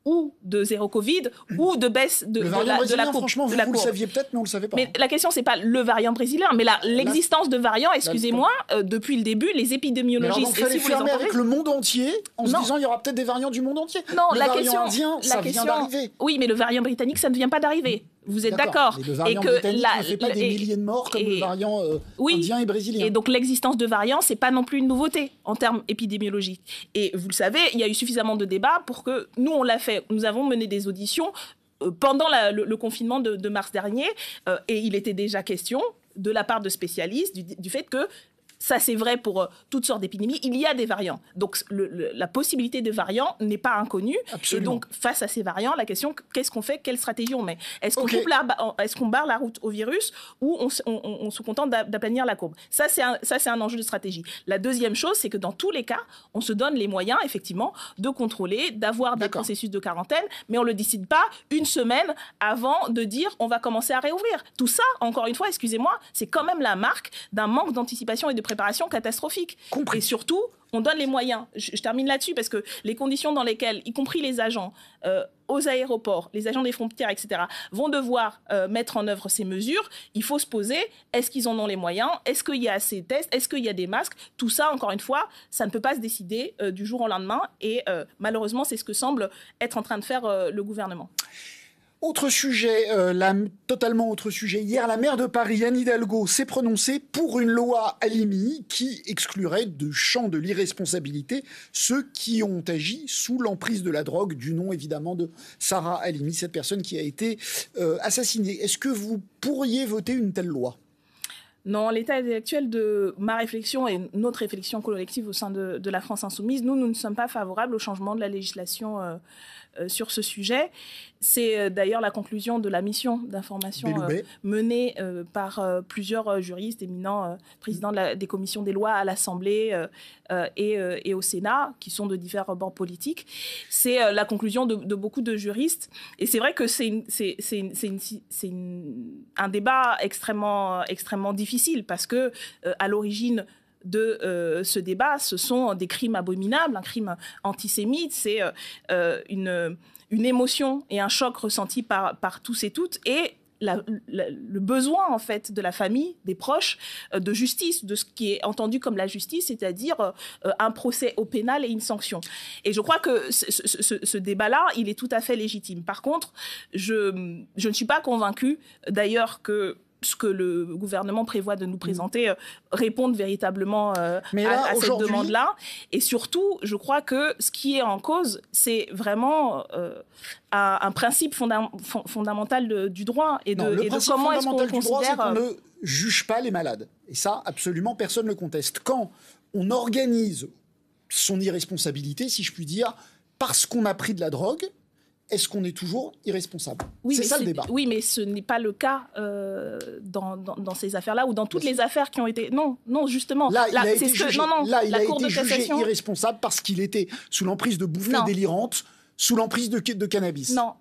ou de zéro Covid, ou de baisse de la courbe. Franchement, vous le saviez peut-être, mais on ne le savait pas. Mais la question, c'est pas le variant brésilien, mais l'existence de variants, excusez-moi, depuis le début, les épidémiologistes... Il fallait fermer avec le monde entier, en se disant il y aura peut-être des variants du monde entier. Non, le variant indien, ça vient d'arriver. Oui, mais le variant britannique, ça ne vient pas d'arriver. Vous êtes d'accord? Le variant britannique ne fait pas des milliers de morts comme le variant indien et brésilien. Et donc l'existence de variants, c'est pas non plus une nouveauté en termes épidémiologiques. Et vous le savez, il y a eu suffisamment de débats pour que nous, on l'a fait. Nous avons mené des auditions pendant le confinement de mars dernier, et il était déjà question de la part de spécialistes du fait que ça, c'est vrai pour toutes sortes d'épidémies. Il y a des variants. Donc, la possibilité de variants n'est pas inconnue. Absolument. Et donc, face à ces variants, la question, qu'est-ce qu'on fait? Quelle stratégie on met? Est-ce qu'on barre la route au virus ou on se contente d'aplanir la courbe? Ça, c'est un enjeu de stratégie. La deuxième chose, c'est que dans tous les cas, on se donne les moyens, effectivement, de contrôler, d'avoir des processus de quarantaine, mais on ne le décide pas une semaine avant de dire on va commencer à réouvrir. Tout ça, encore une fois, excusez-moi, c'est quand même la marque d'un manque d'anticipation et de préparation catastrophique. Compris. Et surtout, on donne les moyens. Je termine là-dessus parce que les conditions dans lesquelles, y compris les agents aux aéroports, les agents des frontières, etc., vont devoir mettre en œuvre ces mesures, il faut se poser, est-ce qu'ils en ont les moyens? Est-ce qu'il y a assez de tests? Est-ce qu'il y a des masques? Tout ça, encore une fois, ça ne peut pas se décider du jour au lendemain et malheureusement, c'est ce que semble être en train de faire le gouvernement. Autre sujet, totalement autre sujet. Hier, la maire de Paris, Anne Hidalgo, s'est prononcée pour une loi Halimi qui exclurait du champ de l'irresponsabilité ceux qui ont agi sous l'emprise de la drogue, du nom évidemment de Sarah Halimi, cette personne qui a été assassinée. Est-ce que vous pourriez voter une telle loi ? Non, l'état actuel de ma réflexion et notre réflexion collective au sein de la France insoumise, nous ne sommes pas favorables au changement de la législation sur ce sujet. C'est d'ailleurs la conclusion de la mission d'information menée par plusieurs juristes éminents, présidents des commissions des lois à l'Assemblée et au Sénat, qui sont de divers bords politiques. C'est la conclusion de beaucoup de juristes. Et c'est vrai que c'est un débat extrêmement difficile parce que à l'origine de ce débat, ce sont des crimes abominables, un crime antisémite, c'est une émotion et un choc ressenti par tous et toutes, et le besoin en fait de la famille, des proches, de justice, de ce qui est entendu comme la justice, c'est-à-dire un procès au pénal et une sanction. Et je crois que ce débat-là, il est tout à fait légitime. Par contre, je ne suis pas convaincue, d'ailleurs, que ce que le gouvernement prévoit de nous présenter répondent véritablement à cette demande-là. Et surtout, je crois que ce qui est en cause, c'est vraiment un principe fondamental du droit et de comment est-ce qu'on considère... qu'on ne juge pas les malades. Et ça, absolument, personne ne le conteste. Quand on organise son irresponsabilité, si je puis dire, parce qu'on a pris de la drogue, est-ce qu'on est toujours irresponsable? C'est ça le débat. Oui, mais ce n'est pas le cas dans ces affaires-là ou dans toutes les affaires qui ont été... Non, justement. Là, il a été jugé irresponsable parce qu'il était sous l'emprise de bouffées délirantes sous l'emprise de cannabis. Non,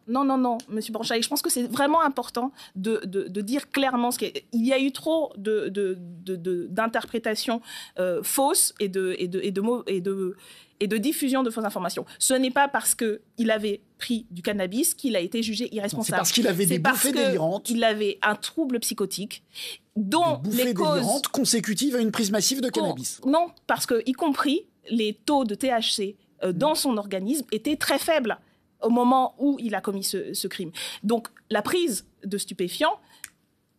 Monsieur Branchaille. Je pense que c'est vraiment important de dire clairement il y a eu trop d'interprétations fausses et de diffusion de fausses informations. Ce n'est pas parce qu'il avait pris du cannabis qu'il a été jugé irresponsable. C'est parce qu'il avait des bouffées délirantes. Il avait un trouble psychotique dont des bouffées délirantes consécutives à une prise massive de cannabis. Non, parce que, y compris, les taux de THC dans son organisme étaient très faibles au moment où il a commis ce crime. Donc, la prise de stupéfiants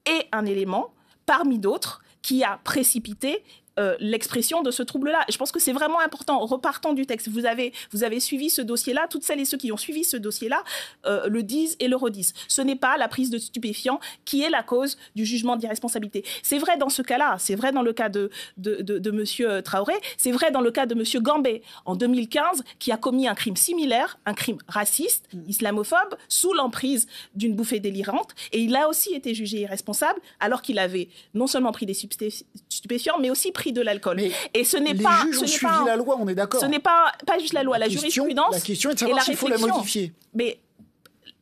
est un élément, parmi d'autres, qui a précipité l'expression de ce trouble-là. Et je pense que c'est vraiment important. Repartons du texte. Vous avez suivi ce dossier-là. Toutes celles et ceux qui ont suivi ce dossier-là le disent et le redisent. Ce n'est pas la prise de stupéfiants qui est la cause du jugement d'irresponsabilité. C'est vrai dans ce cas-là. C'est vrai dans le cas de M. Traoré. C'est vrai dans le cas de M. Gambé, en 2015, qui a commis un crime similaire, un crime raciste, islamophobe, sous l'emprise d'une bouffée délirante. Et il a aussi été jugé irresponsable, alors qu'il avait non seulement pris des stupéfiants, mais aussi pris de l'alcool. Mais et ce n'est les pas juges ont suivi la loi, on est d'accord. Ce n'est pas juste la loi, la jurisprudence. La question est de savoir s'il faut la modifier. Mais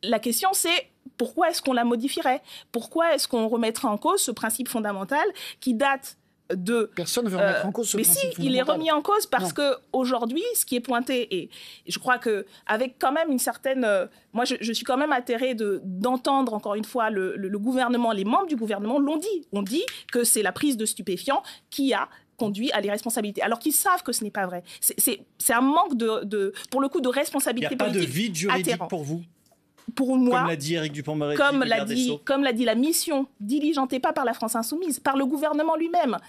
la question, c'est pourquoi est-ce qu'on la modifierait? Pourquoi est-ce qu'on remettrait en cause ce principe fondamental qui date de... Personne ne veut remettre en cause ce principe fondamental. Mais si, il est remis en cause parce qu'aujourd'hui, ce qui est pointé, et je crois qu'avec quand même une certaine... moi, je suis quand même atterrée d'entendre, encore une fois, le gouvernement, les membres du gouvernement l'ont dit. On dit que c'est la prise de stupéfiants qui a conduit à l'irresponsabilité, alors qu'ils savent que ce n'est pas vrai. C'est un manque pour le coup, de responsabilité politique. Il n'y a pas de vide juridique pour vous? Pour moi, comme l'a dit Éric Dupond-Moretti, comme l'a dit la mission diligentée pas par la France Insoumise, par le gouvernement lui-même,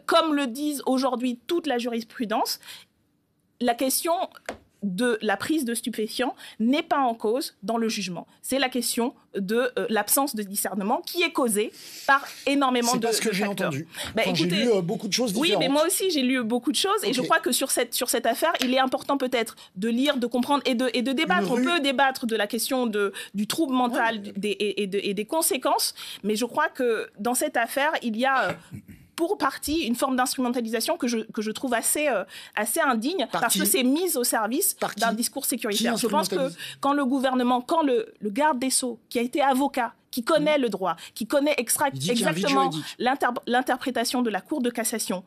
comme le disent aujourd'hui toute la jurisprudence, la question de la prise de stupéfiants n'est pas en cause dans le jugement. C'est la question de l'absence de discernement qui est causée par énormément de facteurs. C'est parce que j'ai entendu. J'ai lu beaucoup de choses différentes. Oui, mais moi aussi, j'ai lu beaucoup de choses. Et je crois que sur cette affaire, il est important peut-être de lire, de comprendre et de débattre. On peut débattre de la question du trouble mental et des conséquences. Mais je crois que dans cette affaire, il y a... pour partie, une forme d'instrumentalisation que je trouve assez indigne, parce que c'est mise au service d'un discours sécuritaire. Je pense que quand le gouvernement, quand le garde des Sceaux, qui a été avocat, qui connaît le droit, qui connaît exactement l'interprétation de la Cour de cassation,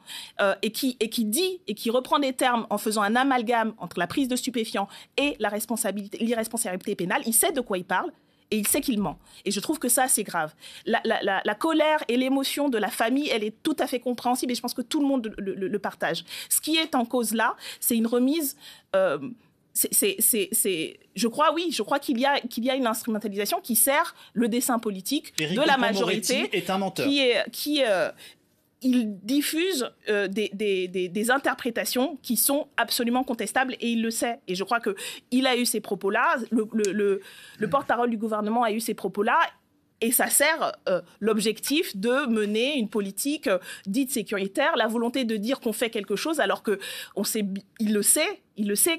et qui dit, et qui reprend des termes en faisant un amalgame entre la prise de stupéfiants et l'irresponsabilité pénale, il sait de quoi il parle. Et il sait qu'il ment. Et je trouve que ça, c'est grave. La colère et l'émotion de la famille, elle est tout à fait compréhensible et je pense que tout le monde le partage. Ce qui est en cause là, c'est une remise... je crois qu'il y a une instrumentalisation qui sert le dessein politique Éric de la majorité. Est un menteur. Il diffuse des interprétations qui sont absolument contestables et il le sait. Et je crois qu'il a eu ces propos-là, le porte-parole du gouvernement a eu ces propos-là et ça sert l'objectif de mener une politique dite sécuritaire, la volonté de dire qu'on fait quelque chose alors qu'il le sait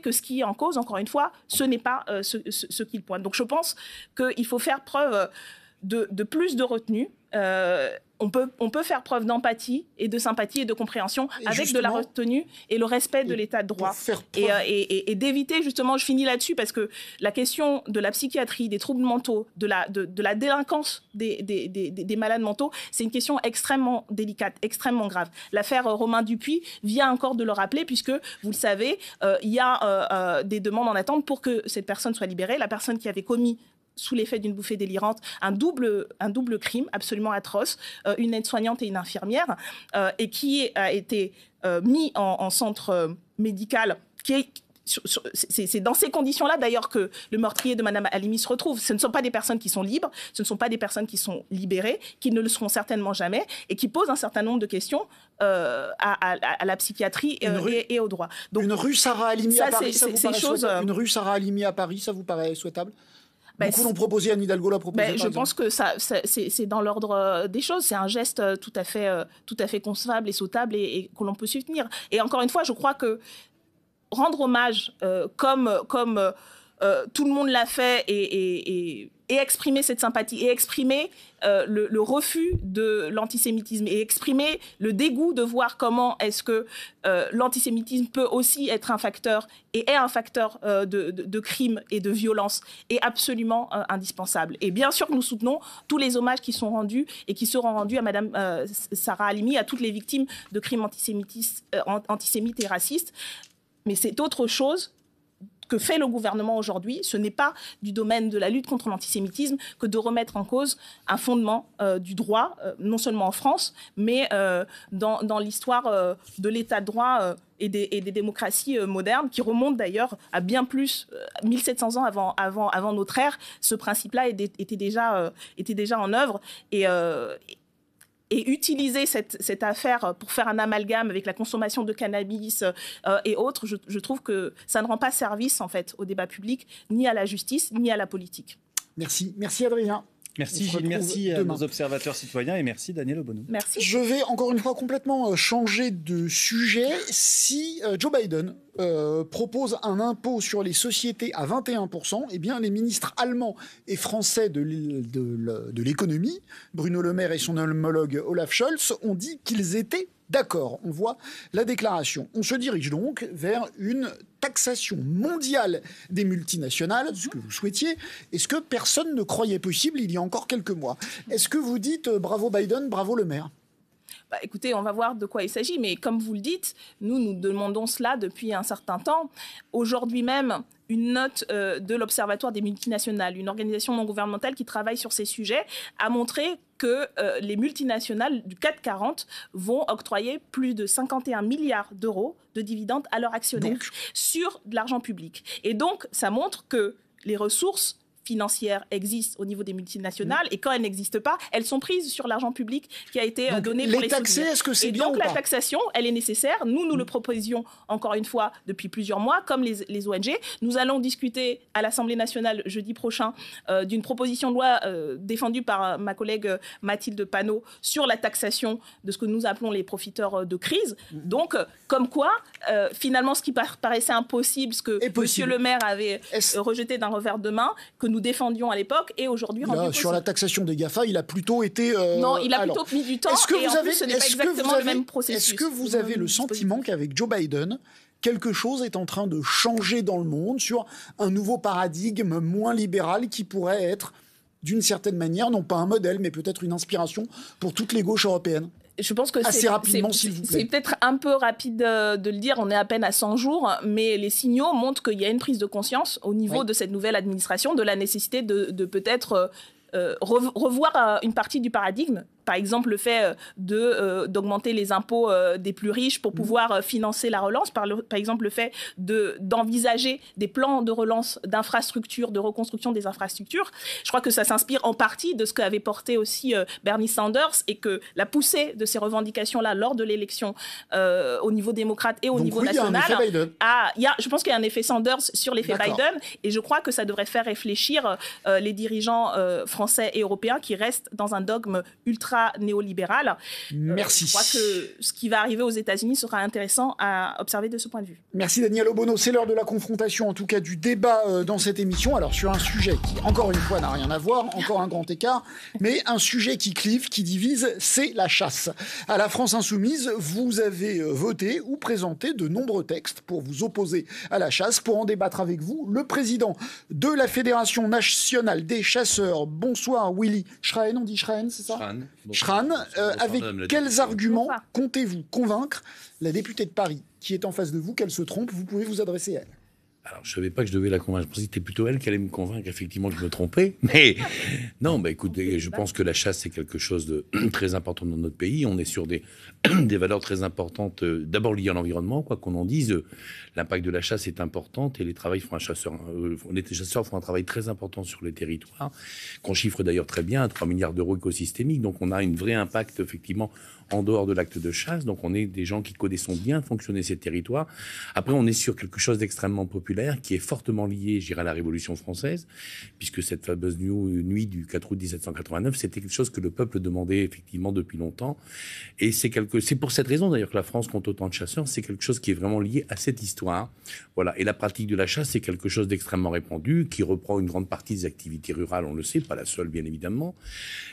que ce qui est en cause, encore une fois, ce n'est pas ce qu'il pointe. Donc je pense qu'il faut faire preuve de plus de retenue. On peut faire preuve d'empathie et de sympathie et de compréhension avec de la retenue et le respect de l'état de droit. Et d'éviter, justement, je finis là-dessus, parce que la question de la psychiatrie, des troubles mentaux, de la délinquance des malades mentaux, c'est une question extrêmement délicate, extrêmement grave. L'affaire Romain Dupuis vient encore de le rappeler, puisque, vous le savez, il y a des demandes en attente pour que cette personne soit libérée. La personne qui avait commis sous l'effet d'une bouffée délirante, un double crime absolument atroce, une aide-soignante et une infirmière, et qui a été mis en centre médical. C'est dans ces conditions-là, d'ailleurs, que le meurtrier de Mme Halimi se retrouve. Ce ne sont pas des personnes qui sont libres, ce ne sont pas des personnes qui sont libérées, qui ne le seront certainement jamais, et qui posent un certain nombre de questions à la psychiatrie et au droit. Donc, une rue Sarah Halimi à Paris, ça vous paraît souhaitable ? Une rue Sarah Halimi à Paris, ça vous paraît souhaitable ? Beaucoup l'ont proposé, Anne Hidalgo l'a proposé. Je pense que c'est dans l'ordre des choses. C'est un geste tout à fait concevable et sautable et que l'on peut soutenir. Et encore une fois, je crois que rendre hommage comme tout le monde l'a fait et et exprimer cette sympathie, et exprimer le refus de l'antisémitisme, et exprimer le dégoût de voir comment est-ce que l'antisémitisme peut aussi être un facteur, et est un facteur de crime et de violence, est absolument indispensable. Et bien sûr que nous soutenons tous les hommages qui sont rendus et qui seront rendus à Madame Sarah Halimi, à toutes les victimes de crimes antisémites et racistes. Mais c'est autre chose que fait le gouvernement aujourd'hui. Ce n'est pas du domaine de la lutte contre l'antisémitisme que de remettre en cause un fondement du droit, non seulement en France, mais dans l'histoire de l'état de droit et des démocraties modernes, qui remontent d'ailleurs à bien plus, 1700 ans avant notre ère. Ce principe-là était déjà en œuvre. Et utiliser cette affaire pour faire un amalgame avec la consommation de cannabis et autres, je trouve que ça ne rend pas service en fait au débat public, ni à la justice, ni à la politique. Merci Adrien. Merci Gilles, merci à nos observateurs citoyens et merci Daniel Obono. Merci. Je vais encore une fois complètement changer de sujet. Si Joe Biden propose un impôt sur les sociétés à 21%, eh bien les ministres allemands et français de l'économie, Bruno Le Maire et son homologue Olaf Scholz, ont dit qu'ils étaient d'accord. On voit la déclaration. On se dirige donc vers une taxation mondiale des multinationales, ce que vous souhaitiez, et ce que personne ne croyait possible il y a encore quelques mois. Est-ce que vous dites bravo Biden, bravo Le Maire ? Écoutez, on va voir de quoi il s'agit, mais comme vous le dites, nous demandons cela depuis un certain temps. Aujourd'hui même, une note de l'Observatoire des multinationales, une organisation non gouvernementale qui travaille sur ces sujets, a montré que les multinationales du CAC 40 vont octroyer plus de 51 milliards d'euros de dividendes à leurs actionnaires sur de l'argent public. Et donc, ça montre que les ressources financières existent au niveau des multinationales et quand elles n'existent pas, elles sont prises sur l'argent public qui a été donné pour les taxer. Est-ce que c'est bien ou pas ? Et donc la taxation, elle est nécessaire. Nous le proposions encore une fois depuis plusieurs mois, comme les ONG. Nous allons discuter à l'Assemblée nationale jeudi prochain d'une proposition de loi défendue par ma collègue Mathilde Panot sur la taxation de ce que nous appelons les profiteurs de crise. Donc, comme quoi, finalement, ce qui paraissait impossible, ce que M. Le Maire avait rejeté d'un revers de main, que nous défendions à l'époque et aujourd'hui rendu possible. Sur la taxation des GAFA, il a plutôt été... Non, il a plutôt mis du temps et en plus, ce n'est pas exactement le même processus. Est-ce que vous avez le sentiment qu'avec Joe Biden, quelque chose est en train de changer dans le monde sur un nouveau paradigme moins libéral qui pourrait être, d'une certaine manière, non pas un modèle, mais peut-être une inspiration pour toutes les gauches européennes ? Je pense que assez rapidement, s'il vous plaît. C'est peut-être un peu rapide de le dire, on est à peine à 100 jours, mais les signaux montrent qu'il y a une prise de conscience au niveau de cette nouvelle administration de la nécessité de peut-être revoir une partie du paradigme. Par exemple, le fait d'augmenter les impôts des plus riches pour pouvoir financer la relance. Par exemple, le fait d'envisager des plans de relance d'infrastructures, de reconstruction des infrastructures. Je crois que ça s'inspire en partie de ce qu'avait porté aussi Bernie Sanders et que la poussée de ces revendications-là lors de l'élection au niveau démocrate et au niveau national. Je pense qu'il y a un effet Sanders sur l'effet Biden et je crois que ça devrait faire réfléchir les dirigeants français et européens qui restent dans un dogme ultra néolibéral. Merci. Je crois que ce qui va arriver aux États-Unis sera intéressant à observer de ce point de vue. Merci Daniel Obono. C'est l'heure de la confrontation, en tout cas du débat dans cette émission. Alors sur un sujet qui, encore une fois, n'a rien à voir, encore un grand écart, mais un sujet qui clive, qui divise, c'est la chasse. À la France Insoumise, vous avez voté ou présenté de nombreux textes pour vous opposer à la chasse. Pour en débattre avec vous, le président de la Fédération nationale des chasseurs. Bonsoir Willy Schraen, on dit Schraen, c'est ça ? Schraen, avec quels arguments comptez-vous convaincre la députée de Paris qui est en face de vous qu'elle se trompe ? Vous pouvez vous adresser à elle. Alors, je ne savais pas que je devais la convaincre. Je pensais que c'était plutôt elle qui allait me convaincre, effectivement, que je me trompais. Mais non, écoutez, je pense que la chasse, c'est quelque chose de très important dans notre pays. On est sur des valeurs très importantes, d'abord liées à l'environnement, quoi qu'on en dise. L'impact de la chasse est important et les chasseurs font un travail très important sur les territoires, qu'on chiffre d'ailleurs très bien à 3 milliards d'euros écosystémiques. Donc, on a un vrai impact, effectivement, en dehors de l'acte de chasse. Donc, on est des gens qui connaissons bien fonctionner ces territoires. Après, on est sur quelque chose d'extrêmement populaire populaire qui est fortement liée, je dirais, à la Révolution française, puisque cette fameuse nuit du 4 août 1789, c'était quelque chose que le peuple demandait effectivement depuis longtemps. Et c'est pour cette raison d'ailleurs que la France compte autant de chasseurs, c'est quelque chose qui est vraiment lié à cette histoire. Voilà. Et la pratique de la chasse, c'est quelque chose d'extrêmement répandu, qui reprend une grande partie des activités rurales, on le sait, pas la seule bien évidemment,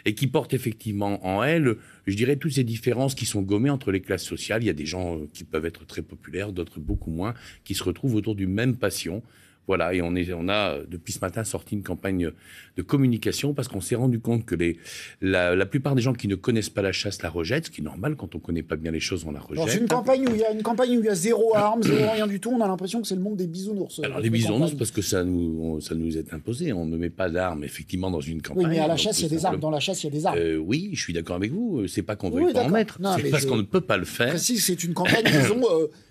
et qui porte effectivement en elle, je dirais, toutes ces différences qui sont gommées entre les classes sociales. Il y a des gens qui peuvent être très populaires, d'autres beaucoup moins, qui se retrouvent autour d'une même passion. Voilà, et on a depuis ce matin sorti une campagne de communication parce qu'on s'est rendu compte que la plupart des gens qui ne connaissent pas la chasse la rejettent, ce qui est normal quand on ne connaît pas bien les choses, on la rejette. C'est une campagne où il y a zéro arme, zéro rien du tout. On a l'impression que c'est le monde des bisounours. Alors les bisounours, parce que ça nous est imposé. On ne met pas d'armes effectivement dans une campagne. Oui, mais à la chasse, il y a des armes. Dans la chasse, il y a des armes. Oui, je suis d'accord avec vous. C'est pas qu'on ne veut pas en mettre. C'est parce qu'on ne peut pas le faire. Précise, c'est une campagne, disons,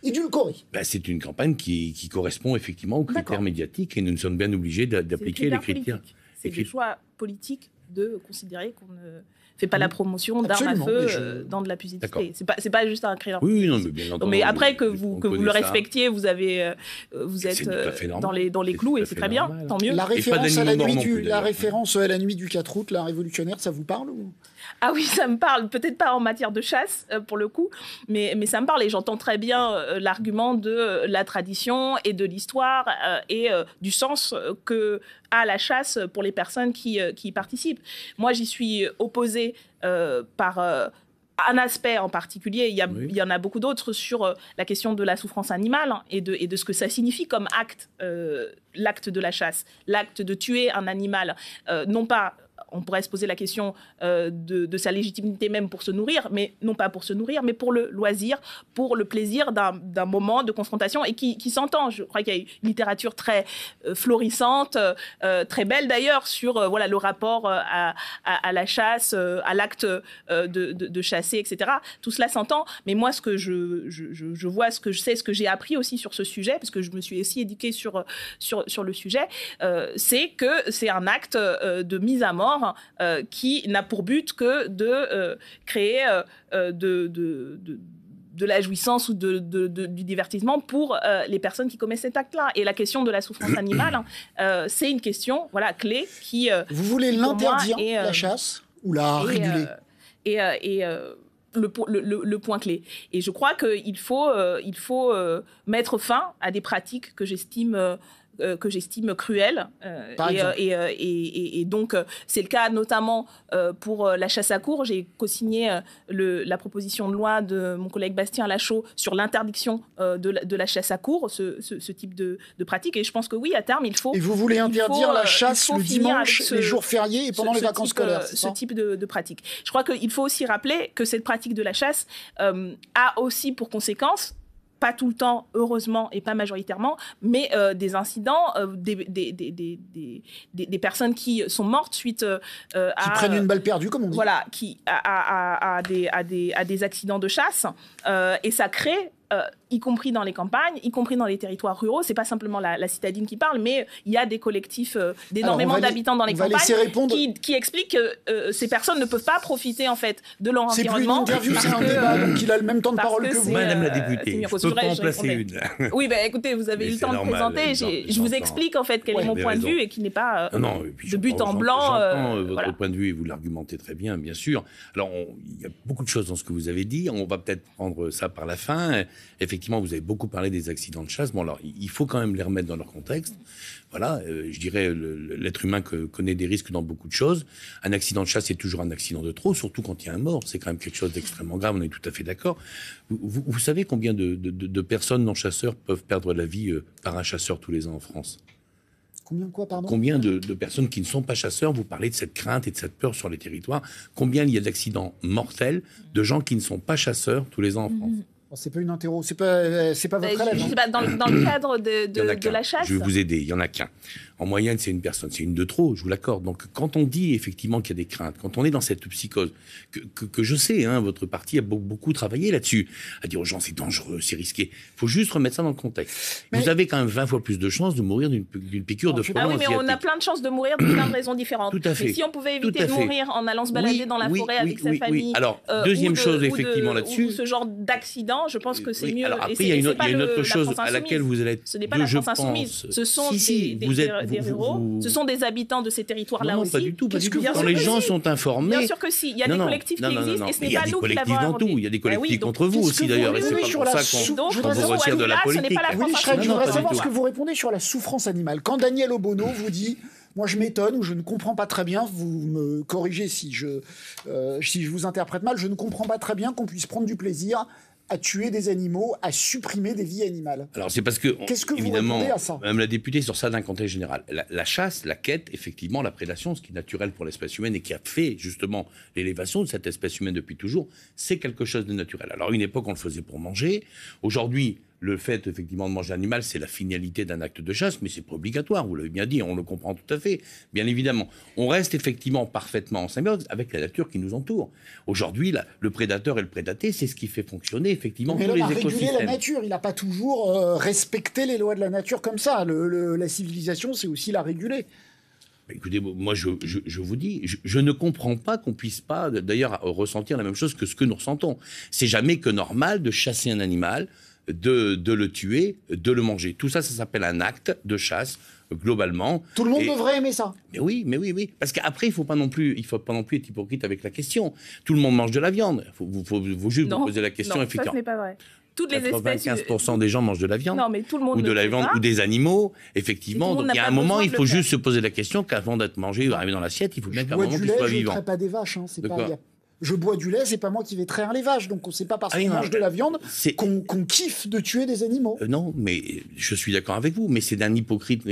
édulcorée. C'est une campagne qui correspond effectivement aux critères médiatiques et nous sommes bien obligés d'appliquer les critères. C'est des choix politiques de considérer qu'on ne fait pas la promotion d'armes à feu dans de la pusillanimité. C'est pas juste un critère. Oui, non, mais bien entendu. Mais après que vous le respectiez, vous êtes dans les clous et c'est très bien, tant mieux. La référence à la nuit du 4 août, la révolutionnaire, ça vous parle ou... Ah oui, ça me parle. Peut-être pas en matière de chasse, pour le coup, mais ça me parle et j'entends très bien l'argument de la tradition et de l'histoire et du sens que a la chasse pour les personnes qui y participent. Moi, j'y suis opposée par... un aspect en particulier, il y en a beaucoup d'autres sur la question de la souffrance animale et de ce que ça signifie comme acte, l'acte de la chasse, l'acte de tuer un animal, non pas... On pourrait se poser la question de sa légitimité même pour se nourrir, mais non pas pour se nourrir, mais pour le loisir, pour le plaisir d'un moment de confrontation et qui s'entend. Je crois qu'il y a une littérature très florissante, très belle d'ailleurs, sur le rapport à la chasse, à l'acte de chasser, etc. Tout cela s'entend, mais moi, ce que je vois, ce que je sais, ce que j'ai appris aussi sur ce sujet, parce que je me suis aussi éduquée sur le sujet, c'est que c'est un acte de mise à mort qui n'a pour but que de créer de la jouissance ou du divertissement pour les personnes qui commettent cet acte-là. Et la question de la souffrance animale, c'est une question clé qui... Vous voulez l'interdire, la chasse, ou la réguler le point clé. Et je crois qu'il faut mettre fin à des pratiques que j'estime cruelles. Et donc, c'est le cas notamment pour la chasse à courre. J'ai co-signé la proposition de loi de mon collègue Bastien Lachaud sur l'interdiction de la chasse à courre, ce type de pratique. Et je pense que oui, à terme, il faut... Et vous voulez interdire la chasse le dimanche, les jours fériés et pendant les vacances scolaires, ce type de pratique. Je crois qu'il faut aussi rappeler que cette pratique de la chasse a aussi pour conséquence, pas tout le temps, heureusement, et pas majoritairement, mais des incidents, des personnes qui sont mortes suite qui prennent une balle perdue, comme on dit. Voilà, à des accidents de chasse. Et ça crée... y compris dans les campagnes, y compris dans les territoires ruraux. C'est pas simplement la citadine qui parle, mais il y a des collectifs d'énormément d'habitants dans les campagnes qui expliquent que ces personnes ne peuvent pas profiter en fait de leur environnement. C'est plus une interview, c'est un débat, donc il a le même temps de parole que vous. Madame la députée, je peux pas en placer une. Oui, écoutez, vous avez eu le temps de présenter. Je vous explique en fait quel est mon point de vue et qui n'est pas de but en blanc. J'entends votre point de vue et vous l'argumentez très bien, bien sûr. Alors, il y a beaucoup de choses dans ce que vous avez dit. On va peut-être prendre ça par la fin. Effectivement, vous avez beaucoup parlé des accidents de chasse. Bon, alors, il faut quand même les remettre dans leur contexte. Voilà, je dirais, l'être humain connaît des risques dans beaucoup de choses. Un accident de chasse, c'est toujours un accident de trop, surtout quand il y a un mort. C'est quand même quelque chose d'extrêmement grave, on est tout à fait d'accord. Vous savez combien de personnes non-chasseurs peuvent perdre la vie par un chasseur tous les ans en France ? Combien de personnes qui ne sont pas chasseurs, vous parlez de cette crainte et de cette peur sur les territoires. Combien il y a d'accidents mortels de gens qui ne sont pas chasseurs tous les ans en France ? C'est pas une interro, c'est pas votre élève. Dans le cadre de la chasse. Je vais vous aider, il y en a qu'un. En moyenne, c'est une personne, c'est une de trop, je vous l'accorde. Donc, quand on dit effectivement qu'il y a des craintes, quand on est dans cette psychose, que je sais, votre parti a beaucoup travaillé là-dessus, à dire aux gens c'est dangereux, c'est risqué. Il faut juste remettre ça dans le contexte. Vous avez quand même 20 fois plus de chances de mourir d'une piqûre de frelon asiatique. Ah oui, mais on a plein de chances de mourir de plein de raisons différentes. Tout à fait. Mais si on pouvait éviter de mourir en allant se balader dans la forêt avec sa famille, Alors, deuxième chose, effectivement, là-dessus. Ou ce genre d'accident, Non, je pense que c'est Oui, mieux. alors après, Et il y a c'est pas une autre la chose France à laquelle insoumise. vous allez être. Ce n'est pas la France insoumise. Ce sont des ruraux. Ce sont des habitants de ces territoires-là Non, aussi. pas du tout. Pas du tout. Bien Quand sûr les que gens si. sont informés. Bien sûr que si. Il y a des collectifs qui existent et ce n'est pas nous qui l'avons Il y a des collectifs dans tout. Il y a des collectifs contre vous aussi, d'ailleurs. Et c'est pas pour ça qu'on vous retire de la politique. Willy Schreck, je voudrais savoir ce que vous répondez sur la souffrance animale. Quand Daniel Obono vous dit « Moi, je m'étonne » ou « Je ne comprends pas très bien », vous me corrigez si je vous interprète mal, je ne comprends pas très bien qu'on puisse prendre du plaisir à tuer des animaux, à supprimer des vies animales. Alors c'est parce que, qu'est-ce que évidemment, vous répondez à ça? Madame la députée, sur ça d'un contexte général, la chasse, la quête, effectivement, la prédation, ce qui est naturel pour l'espèce humaine et qui a fait justement l'élévation de cette espèce humaine depuis toujours, c'est quelque chose de naturel. Alors à une époque, on le faisait pour manger. Aujourd'hui, le fait, effectivement, de manger l'animal, c'est la finalité d'un acte de chasse, mais c'est pas obligatoire, vous l'avez bien dit, on le comprend tout à fait, bien évidemment. On reste effectivement parfaitement en symbiose avec la nature qui nous entoure. Aujourd'hui, le prédateur et le prédaté, c'est ce qui fait fonctionner, effectivement, tous les écosystèmes. Mais l'homme a régulé la nature, il n'a pas toujours respecté les lois de la nature comme ça. La civilisation, c'est aussi la réguler. Écoutez, moi, je vous dis, je ne comprends pas qu'on puisse pas, d'ailleurs, ressentir la même chose que ce que nous ressentons. C'est jamais que normal de chasser un animal, de le tuer, de le manger. Tout ça, ça s'appelle un acte de chasse, globalement. Tout le monde devrait aimer ça. Mais oui. Parce qu'après, il faut pas non plus être hypocrite avec la question. Tout le monde mange de la viande. Il faut juste vous poser la question. Non, effectivement. ça, ce n'est pas vrai. Toutes les espèces. 95% des gens mangent de la viande. Non, mais tout le monde ou de la viande, ou des animaux, effectivement. Donc il y a un moment, il faut juste se poser la question qu'avant d'être mangé ou arrivé dans l'assiette, il faut bien qu'à un moment qu'il soit vivant. Je ne traite pas des vaches. Je bois du lait, c'est pas moi qui vais traire les vaches. Donc, c'est pas parce qu'on mange de la viande qu'on kiffe de tuer des animaux. Non, mais je suis d'accord avec vous. Mais c'est d'un hypocrite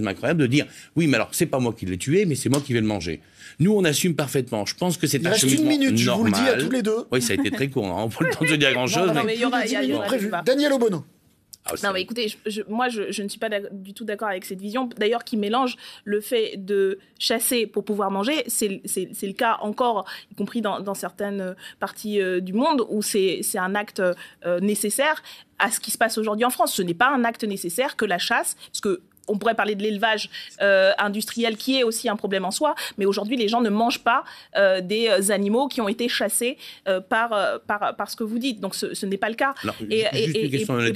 incroyable de dire oui, mais alors c'est pas moi qui l'ai tué, mais c'est moi qui vais le manger. Nous, on assume parfaitement. Je pense que c'est un cheminement normal. Il reste 1 minute, je vous le dis à tous les deux. Oui, ça a été très court. On n'a pas le temps de se dire grand-chose. Non, mais il y aura prévu. Daniel Obono. Non, mais écoutez, moi, je ne suis pas du tout d'accord avec cette vision, d'ailleurs, qui mélange le fait de chasser pour pouvoir manger. C'est le cas encore, y compris dans certaines parties du monde, où c'est un acte nécessaire à ce qui se passe aujourd'hui en France. Ce n'est pas un acte nécessaire que la chasse, parce que on pourrait parler de l'élevage industriel qui est aussi un problème en soi, mais aujourd'hui les gens ne mangent pas des animaux qui ont été chassés par ce que vous dites. Donc ce n'est pas le cas. Alors, et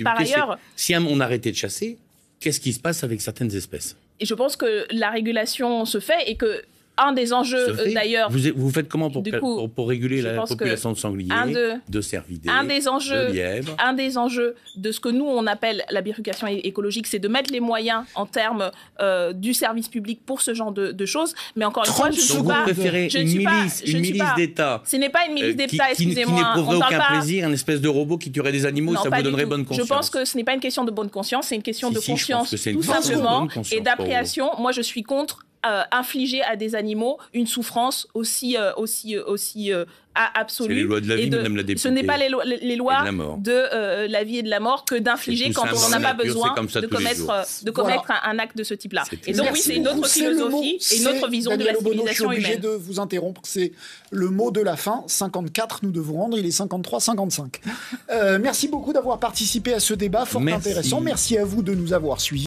par ailleurs, si on arrêtait de chasser, qu'est-ce qui se passe avec certaines espèces? Et je pense que la régulation se fait et que un des enjeux, d'ailleurs... Vous faites comment pour réguler la population de sangliers, de cervidés, de lièvres? Un des enjeux de ce que nous, on appelle la bifurcation écologique, c'est de mettre les moyens en termes du service public pour ce genre de choses. Mais encore une fois, je ne suis pas... Vous préférez une milice d'État ce n'est pas une milice d'État, excusez-moi. Qui n'éprouverait aucun plaisir, un espèce de robot qui tuerait des animaux, ça vous donnerait bonne conscience? Je pense que ce n'est pas une question de bonne conscience, c'est une question de conscience, tout simplement, et d'appréciation. Moi, je suis contre infliger à des animaux une souffrance aussi absolue. C'est les lois de la vie, Madame la députée. Ce n'est pas les lois de la vie et de la mort que d'infliger quand on n'en a pas besoin de commettre un acte de ce type-là. Et donc oui, c'est une autre philosophie et une autre vision de la civilisation humaine. Je suis obligé de vous interrompre, c'est le mot de la fin. 54, nous devons rendre, il est 53-55. Merci beaucoup d'avoir participé à ce débat fort intéressant. Merci à vous de nous avoir suivis.